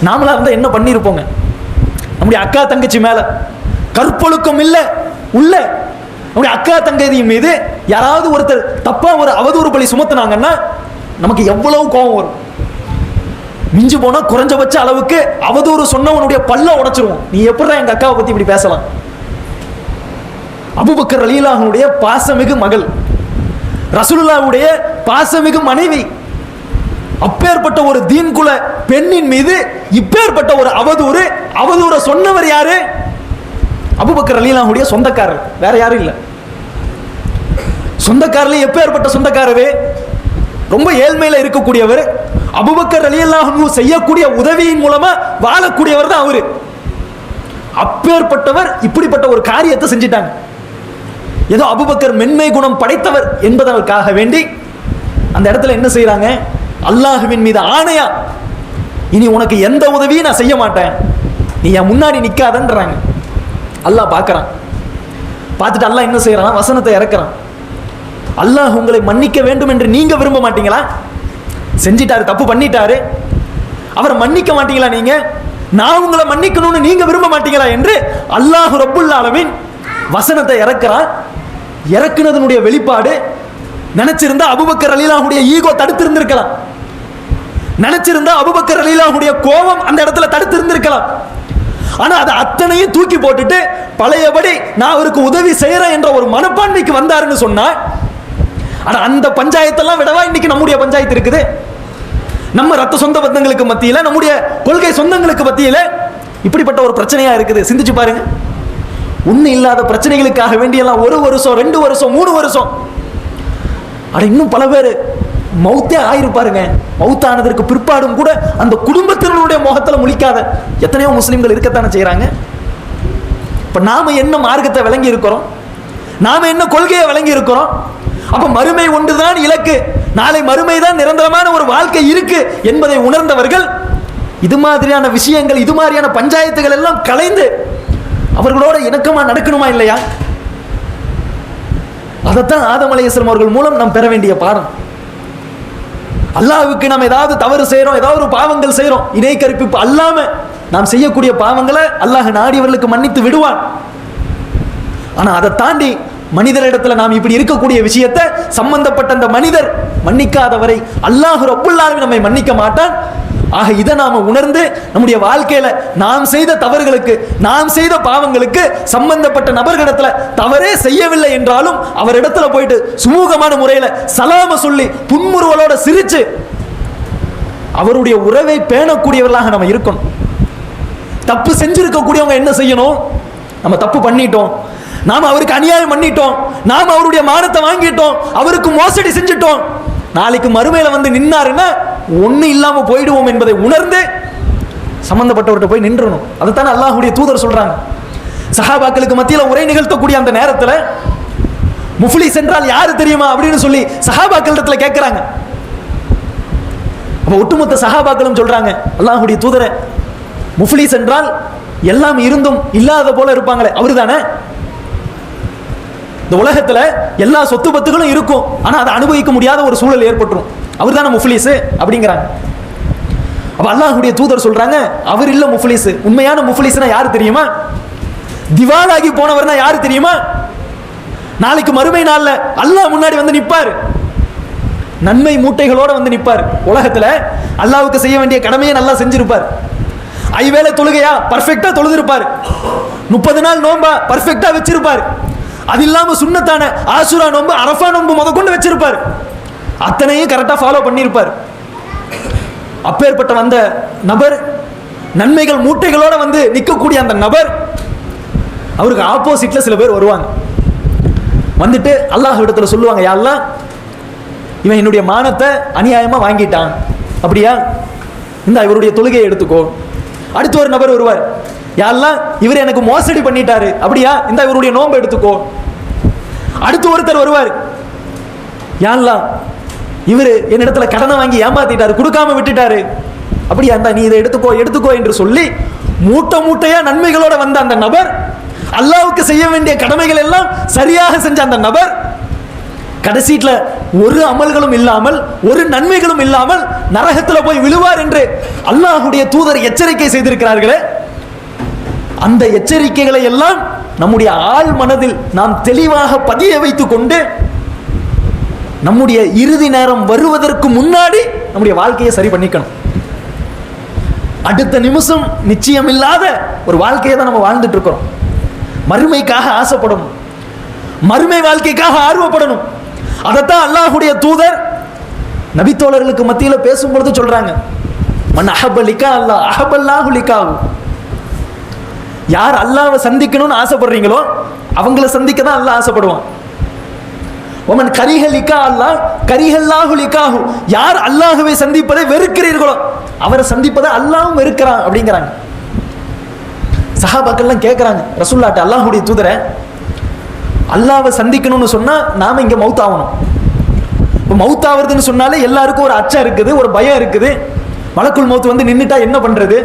நாமளா இருந்தா என்ன பண்ணிருப்போங்க? நம்முடைய அக்கா தங்கச்சி மேல கற்பொழுக்கம் இல்ல உள்ள நம்முடைய அக்கா தங்கச்சி மீது யாராவது ஒருத்தர் தப்பா ஒரு அவதூறு பழி சுமத்துனாங்கன்னா நமக்கு எவ்வளவு கோபம் வரும். மிஞ்சு போனா குறைஞ்சபட்ச அளவுக்கு அவதூறு சொன்னவனுடைய பல்ல உடைச்சிருவோம். நீ எப்படி எங்க அக்காவை பத்தி இப்படி பேசலாம்? அபூபக்கர் ரலியல்லாஹு அன்ஹுடைய பாசமிகு மகள், ரசூலுல்லாஹ்வுடைய பாசமிகு மனைவி, அப்பேற்பட்ட ஒரு தீன்குல பெண்ணின் மீது இப்பேற்பட்ட ஒரு அவதூறு சொன்னவர் யாரு? அபூபக்கர் ரலியல்லாஹு அன்ஹுடைய சொந்தக்காரர், வேற யாரும் இல்ல. சொந்தக்காரர்ல எப்பேற்பட்ட சொந்தக்காரரு? ரொம்ப ஏழ்மையில இருக்கக்கூடியவர். அபூபக்கர் ரலியல்லாஹு அன்ஹு செய்யக்கூடிய உதவியின் மூலமா வாழக்கூடியவர் தான் அவரு. அப்பேற்பட்டவர் இப்படிப்பட்ட ஒரு காரியத்தை செஞ்சிட்டாங்க. ஏதோ அபூபக்கர் மென்மை குணம் படைத்தவர் என்பதற்காக வேண்டி அந்த இடத்துல என்ன செய்யறாங்க? அல்லாஹ்வின் மீது ஆணையா, இனி உனக்கு எந்த உதவியும் நான் செய்ய மாட்டேன், நீ என் முன்னாடி நிக்காதன்றாங்க. அல்லாஹ் பார்க்கறான். பார்த்துட்டு அல்லாஹ் என்ன செய்யறான்? வசனத்தை இறக்குறான். அல்லாஹ் உங்களை மன்னிக்க வேண்டும் என்று நீங்க விரும்ப மாட்டீங்களா? செஞ்சிட்டாரு, தப்பு பண்ணிட்டாரு, அவரை மன்னிக்க மாட்டீங்களா? நீங்க நான் உங்களை மன்னிக்கணும்னு நீங்க விரும்ப மாட்டீங்களா என்று அல்லாஹ் ரப்புல் ஆலமீன் வசனத்தை இறக்குறான். இறக்குனதனுடைய வெளிப்பாடு, நினைச்சிருந்தா அபூபக்கர் ரலியல்லாஹுடைய ஈகோ தடுத்து இருந்திருக்கலாம். நினைச்சிருந்தா அபூபக்கர் ரலியல்லாஹுடைய கோபம் அந்த இடத்துல தடுத்து இருந்திருக்கலாம். ஆனா அதை அத்தனையும் தூக்கி போட்டுட்டு பழையபடி நான் அவருக்கு உதவி செய்யறேன் என்ற ஒரு மனப்பான்மைக்கு வந்தாருன்னு சொன்னா, ஆனா அந்த பஞ்சாயத்தெல்லாம் விடவா இன்னைக்கு நம்முடைய பஞ்சாயத்து இருக்குது? நம்ம ரத்த சொந்த பந்தங்களுக்கு மத்தியில, நம்முடைய கொள்கை சொந்தங்களுக்கு மத்தியில இப்படிப்பட்ட ஒரு பிரச்சனையா இருக்குது. சிந்திச்சு பாருங்க. ஒண்ணு இல்லாத பிரச்சனைகளுக்காக வேண்டியெல்லாம் 1 வருஷம் 2 வருஷம் 3 வருஷம், அட இன்னும் பல பேர் மௌத்தே ஆயிருப்பாருங்க. மௌத்தானதற்கு பிற்பாடும் கூட அந்த குடும்பத்தினருடைய முகத்துல முழிக்காத எத்தனையோ முஸ்லிம்கள் இருக்கத்தானே செய்யறாங்க. இப்ப நாம என்ன மார்க்கத்தை விளங்கி இருக்கிறோம்? நாம என்ன கொள்கையை விளங்கி இருக்கிறோம்? அப்ப மறுமை ஒன்றுதான் இலக்கு, நாளை மறுமை தான் நிரந்தரமான ஒரு வாழ்க்கை இருக்கு என்பதை உணர்ந்தவர்கள் இது மாதிரியான விஷயங்கள், இது மாதிரியான பஞ்சாயத்துகள் எல்லாம் கலைந்து அவர்களோட இணக்கமா நடக்கணுமா இல்லையா? அதைத்தான் ஆதம் அலைஹிஸ்ஸலாம் அவர்கள் மூலம் நாம் பெற வேண்டிய பாடம். அல்லாஹ்வுக்கு நாம் ஏதாவது தவறு செய்யறோம், ஏதாவது ஒரு பாவங்கள் செய்யறோம், இணை கற்பிப்பு அல்லாம நாம் செய்யக்கூடிய பாவங்களை அல்லாஹ் நாடியவர்களுக்கு மன்னித்து விடுவான். ஆனா அதை தாண்டி மனிதரிடத்துல நாம் இப்படி இருக்கக்கூடிய விஷயத்தை சம்பந்தப்பட்ட அந்த மனிதர் மன்னிக்காதவரை அல்லாஹ் ரப்புல் ஆலமீன் நம்மை மன்னிக்க மாட்டான். ஆக இதை நாம உணர்ந்து நம்முடைய வாழ்க்கையில நாம் செய்த தவறுகளுக்கு, நாம் செய்த பாவங்களுக்கு சம்பந்தப்பட்ட நபர்களிடத்துல தவறே செய்யவில்லை என்றாலும் அவரிடத்துல போயிட்டு சுமூகமான முறையில சலாம சொல்லி புன்முறுவலோட சிரிச்சு அவருடைய உறவை பேணக்கூடியவர்களாக நம்ம இருக்கணும். தப்பு செஞ்சிருக்கக்கூடியவங்க என்ன செய்யணும்? நம்ம தப்பு பண்ணிட்டோம், நாம அவருக்கு அநியாயம் பண்ணிட்டோம், நாம அவருடைய மானத்தை வாங்கிட்டோம், அவருக்கு மோசடி செஞ்சிட்டோம், நாளைக்கு மறுமையில வந்து நின்னாருன்னா ஒண்ணு இல்லாம போயிடுவோம் என்பதை உணர்ந்து சம்பந்தப்பட்டவர்கிட்ட போய் நின்றணும். அதைத்தான் அல்லாஹ்வுடைய தூதர் சொல்றாங்க. சஹாபாக்களுக்கு மத்தியில் உரை நிகழ்த்தக்கூடிய அந்த நேரத்தில் முஃப்லிஸ் என்றால் யாரு தெரியுமா அப்படின்னு சொல்லி சஹாபாக்களிடத்துல கேட்கிறாங்க. அப்ப ஒட்டுமொத்த சஹாபாக்களும் சொல்றாங்க, அல்லாஹ்வுடைய தூதரை, முஃப்லிஸ் என்றால் எல்லாம் இருந்தும் இல்லாத போல இருப்பாங்களே அவரு தானே? இந்த உலகத்துல எல்லா சொத்து பத்துகளும் இருக்கும், ஆனா அதை அனுபவிக்க முடியாத ஒரு சூழல் ஏற்பட்டுரும், அவர் தானே முஃப்லிஸ் அப்படிங்கிறாங்க. அப்ப அல்லாஹ்வுடைய தூதர் சொல்றாங்க, அவர் இல்ல முஃப்லிஸ். உண்மையான முஃப்லிஸ்னா யாரு தெரியுமா? திவாலாகி போனவர்னா யாரு தெரியுமா? நாளைக்கு மறுமை நாள்ல அல்லாஹ் முன்னாடி வந்து நிப்பார், நன்மை மூட்டைகளோட வந்து நிப்பார். உலகத்துல அல்லாஹ்வுக்கு செய்ய வேண்டிய கடமையை நல்லா செஞ்சிருப்பார். ஐவேளை தொழுகையா பர்ஃபெக்டா தொழுதிருப்பார். 30 நாள் நோன்பா பர்ஃபெக்டா வச்சிருப்பார். அது இல்லாம சுன்னத்தான ஆசுரா நோன்பு, அரஃபா நோன்பு முதற்கொண்டு வச்சிருப்பார். அத்தனையும் கரெக்டா ஃபாலோ பண்ணியிருப்பார். அப்பேற்பட்ட வந்த நபர், நன்மைகள் மூட்டைகளோட வந்து நிற்கக்கூடிய அந்த நபர், அவருக்கு ஆப்போசிட்ல சில பேர் வருவாங்க. வந்துட்டு அல்லாஹ் இடத்துல சொல்லுவாங்க, யா அல்லாஹ், இவன் என்னுடைய மானத்தை அநியாயமா வாங்கிட்டான், அப்படியா? இந்த இவருடைய தொழுகையை எடுத்துக்கோ. அடுத்து ஒரு நபர் வருவார், யா அல்லாஹ், இவர் எனக்கு மோசடி பண்ணிட்டாரு, அப்படியா? இந்த இவருடைய நோன்பை எடுத்துக்கோ. அடுத்து ஒருத்தர் வருவார், யா அல்லாஹ் இவரு என்னிடத்துல கடனை வாங்கி ஏமாத்திட்டாரு, கொடுக்காம விட்டுட்டாரு, அப்படியா இருந்தா நீ இதை எடுத்துக்கோ எடுத்துக்கோ என்று சொல்லி மூட்டை மூட்டையா நன்மைகளோட வந்த அந்த நபர், அல்லாஹ்வுக்கு செய்ய வேண்டிய கடமைகள் எல்லாம் சரியாக செஞ்ச அந்த நபர் கடைசீட்ல ஒரு அமல்களும் இல்லாமல் ஒரு நன்மைகளும் இல்லாமல் நரகத்துல போய் விழுவார் என்று அல்லாஹ்வுடைய தூதர் எச்சரிக்கை செய்திருக்கிறார்களே, அந்த எச்சரிக்கைகளை எல்லாம் நம்முடைய ஆழ் மனதில் நாம் தெளிவாக பதிய வைத்துக் கொண்டு நம்முடைய இறுதி நேரம் வருவதற்கு முன்னாடி நம்முடைய வாழ்க்கையை சரி பண்ணிக்கணும். அடுத்த நிமிஷம் நிச்சயம் இல்லாத ஒரு வாழ்க்கையை தான் நம்ம வாழ்ந்துட்டு இருக்கிறோம். மறுமைக்காக ஆசைப்படணும், மறுமை வாழ்க்கைக்காக ஆர்வப்படணும். அதைத்தான் அல்லாஹ்வுடைய தூதர் நபித்தோழர்களுக்கு மத்தியில் பேசும்பொழுது சொல்றாங்க, மன் அஹப்ப லிகா அல்லாஹ் அஹப்பல்லாஹு லிகாஹு. யார் அல்லாஹ்வை சந்திக்கணும்னு ஆசைப்படுறீங்களோ அவங்கள சந்திக்க தான் அல்லாஹ் ஆசைப்படுவான். ஒமன் கரிஹ லிகா அல்லாஹ் கரிஹல்லாஹு லிகாஹு. யார் அல்லாஹ்வை சந்திப்பதை வெறுக்கிறீர்களோ அவரை சந்திப்பதை அல்லாஹ்வும் வெறுக்கிறான் அப்படிங்கிறாங்க. சஹாபாக்கள்லாம் கேட்குறாங்க ரசூலுல்லாஹ், அல்லாஹ்வுடைய தூதரை, அல்லாஹ்வை சந்திக்கணும்னு சொன்னா நாம இங்க மவுத் ஆகணும். இப்போ மவுத் ஆகுறதுன்னு சொன்னாலே எல்லாருக்கும் ஒரு அச்சம் இருக்குது, ஒரு பயம் இருக்குது. மலக்குல் மவுத் வந்து நின்றுட்டா என்ன பண்றது?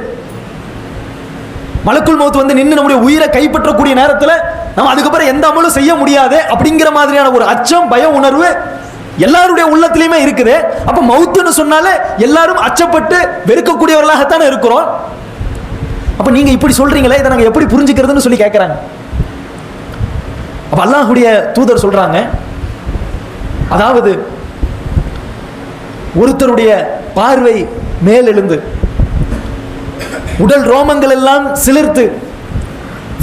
மலக்குல் மவுத் வந்து நின்று நம்முடைய உயிரை கைப்பற்றக்கூடிய நேரத்தில் நம்ம அதுக்கப்புறம் எந்த அமலும் செய்ய முடியாது அப்படிங்கிற மாதிரியான ஒரு அச்சம், பய உணர்வு எல்லாருடைய உள்ளத்திலையுமே இருக்குது. அப்ப மவுத்துன்னு சொன்னாலே எல்லாரும் அச்சப்பட்டு வெறுக்கக்கூடியவர்களாகத்தானே இருக்கிறோம். அப்ப நீங்க இப்படி சொல்றீங்களே, இதை நாங்க எப்படி புரிஞ்சுக்கிறதுன்னு சொல்லி கேட்கிறாங்க. அப்ப அல்லாஹ்வுடைய தூதர் சொல்றாங்க, அதாவது ஒருத்தருடைய பார்வை மேலெழுந்து உடல் ரோமங்கள் எல்லாம் சிலிர்த்து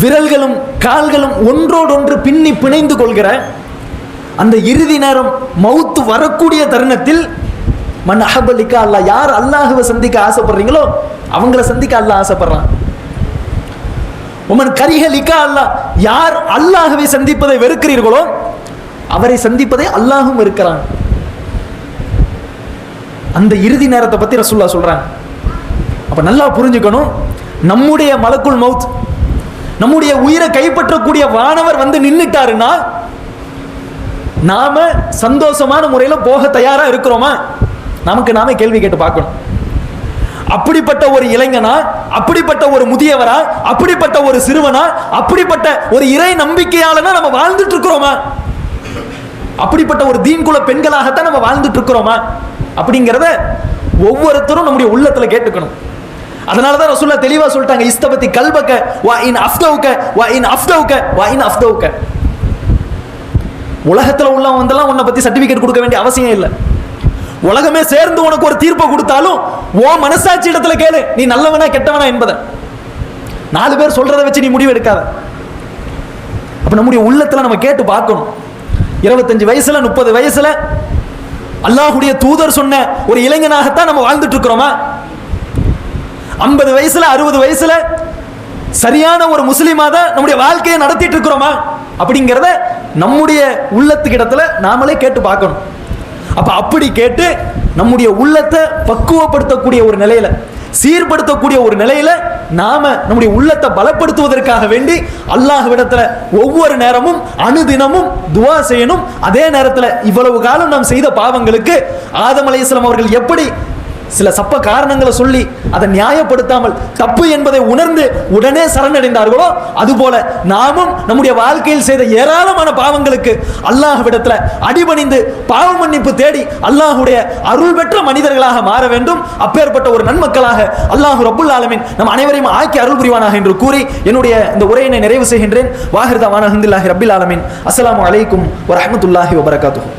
விரல்களும் கால்களும் ஒன்றோடொன்று பின்னி பிணைந்து கொள்கிற அந்த இறுதி நேரம் மவுத்து வரக்கூடிய தருணத்தில் மன் அஹப்ப லிகா அல்லாஹ், யார் அல்லாஹ்வை சந்திக்க ஆசைப்படுறீங்களோ அவங்கள சந்திக்க அல்லாஹ் ஆசைப்படுறான். உமன் கரிஹ லிகா அல்லாஹ், யார் அல்லாஹ்வை சந்திப்பதை வெறுக்கிறீர்களோ அவரை சந்திப்பதை அல்லாஹும் வெறுக்கிறான். அந்த இறுதி நேரத்தை பத்தி ரசூலுல்லாஹ் சொல்றாங்க. அப்ப நல்லா புரிஞ்சுக்கணும், நம்முடைய மலக்குல் மவுத், நம்முடைய உயிரை கைப்பற்றக்கூடிய வானவர் வந்து நின்னுட்டாருன்னா நாம சந்தோஷமான முறையில் போக தயாரா இருக்கிறோமா? நமக்கு நாம கேள்வி கேட்டு பார்க்கணும். அப்படிப்பட்ட ஒரு இளைஞனா, அப்படிப்பட்ட ஒரு முதியவரா, அப்படிப்பட்ட ஒரு சிறுவனா, அப்படிப்பட்ட ஒரு இறை நம்பிக்கையாளனா நம்ம வாழ்ந்துட்டு இருக்கிறோமா? அப்படிப்பட்ட ஒரு தீன்குல பெண்களாகத்தான் நம்ம வாழ்ந்துட்டு இருக்கிறோமா அப்படிங்கிறத ஒவ்வொருத்தரும் நம்முடைய உள்ளத்துல கேட்டுக்கணும். அதனாலதான் ரசூலுல்லாஹ் தெளிவா சொல்லிட்டாங்க, இஸ்தபத்தி கல்பக வ இன் அஃப்தவுக வ இன் அஃப்தவுக வ இன் அஃப்தவுக. உலகத்துல உள்ளவங்க வந்தெல்லாம் உன்னை பத்தி சர்டிபிகேட் கொடுக்க வேண்டிய அவசியம் இல்லை. உலகமே சேர்ந்து உனக்கு ஒரு தீர்ப்பை கொடுத்தாலும் ஓ மனசாட்சி இடத்துல கேளு, நீ நல்லவனா கெட்டவனா என்பதை. 4 பேர் சொல்றதை வச்சு நீ முடிவு எடுக்காத. அப்ப நம்முடைய உள்ளத்துல நம்ம கேட்டு பார்க்கணும். 25 வயசுல 30 வயசுல அல்லாஹ்வுடைய தூதர் சொன்ன ஒரு இளைஞனாகத்தான் நம்ம வாழ்ந்துட்டு இருக்கிறோமா? 50 வயசுல 60 வயசுல சரியான ஒரு முஸ்லிமா தான் நம்முடைய வாழ்க்கையை நடத்திட்டு இருக்கிறோமா அப்படிங்கிறத நம்முடைய உள்ளத்துக்கு இடத்துல நாமளே கேட்டு பார்க்கணும். அப்ப அப்படி கேட்டு நம்முடைய உள்ளத்தை பக்குவப்படுத்தக்கூடிய ஒரு நிலையில, சீர்படுத்தக்கூடிய ஒரு நிலையில நாம நம்முடைய உள்ளத்தை பலப்படுத்துவதற்காக வேண்டி அல்லாஹ்விடத்துல ஒவ்வொரு நேரமும் அனுதினமும் துஆ செய்யணும். அதே நேரத்தில் இவ்வளவு காலம் நாம் செய்த பாவங்களுக்கு ஆதம் அலைஹிஸ்ஸலாம் அவர்கள் எப்படி சில சப்ப காரணங்களை சொல்லி அதை நியாயப்படுத்தாமல் தப்பு என்பதை உணர்ந்து உடனே சரணடைந்தார்களோ அதுபோல நாமும் நம்முடைய வாழ்க்கையில் செய்த ஏராளமான பாவங்களுக்கு அல்லாஹ்விடத்துல அடிபணிந்து பாவ மன்னிப்பு தேடி அல்லாஹ்வுடைய அருள் பெற்ற மனிதர்களாக மாற வேண்டும். அப்பேற்பட்ட ஒரு நன்மக்களாக அல்லாஹ் ரப்புல் ஆலமீன் நம் அனைவரையும் ஆக்கி அருள் புரிவானாக என்று கூறி என்னுடைய இந்த உரையினை நிறைவு செய்கின்றேன். வாஹிர் தவானா அல்ஹம்துலில்லாஹி ரப்பில் ஆலமீன். அஸ்ஸலாமு அலைக்கும் வரஹ்மத்துல்லாஹி வபரகாத்துஹு.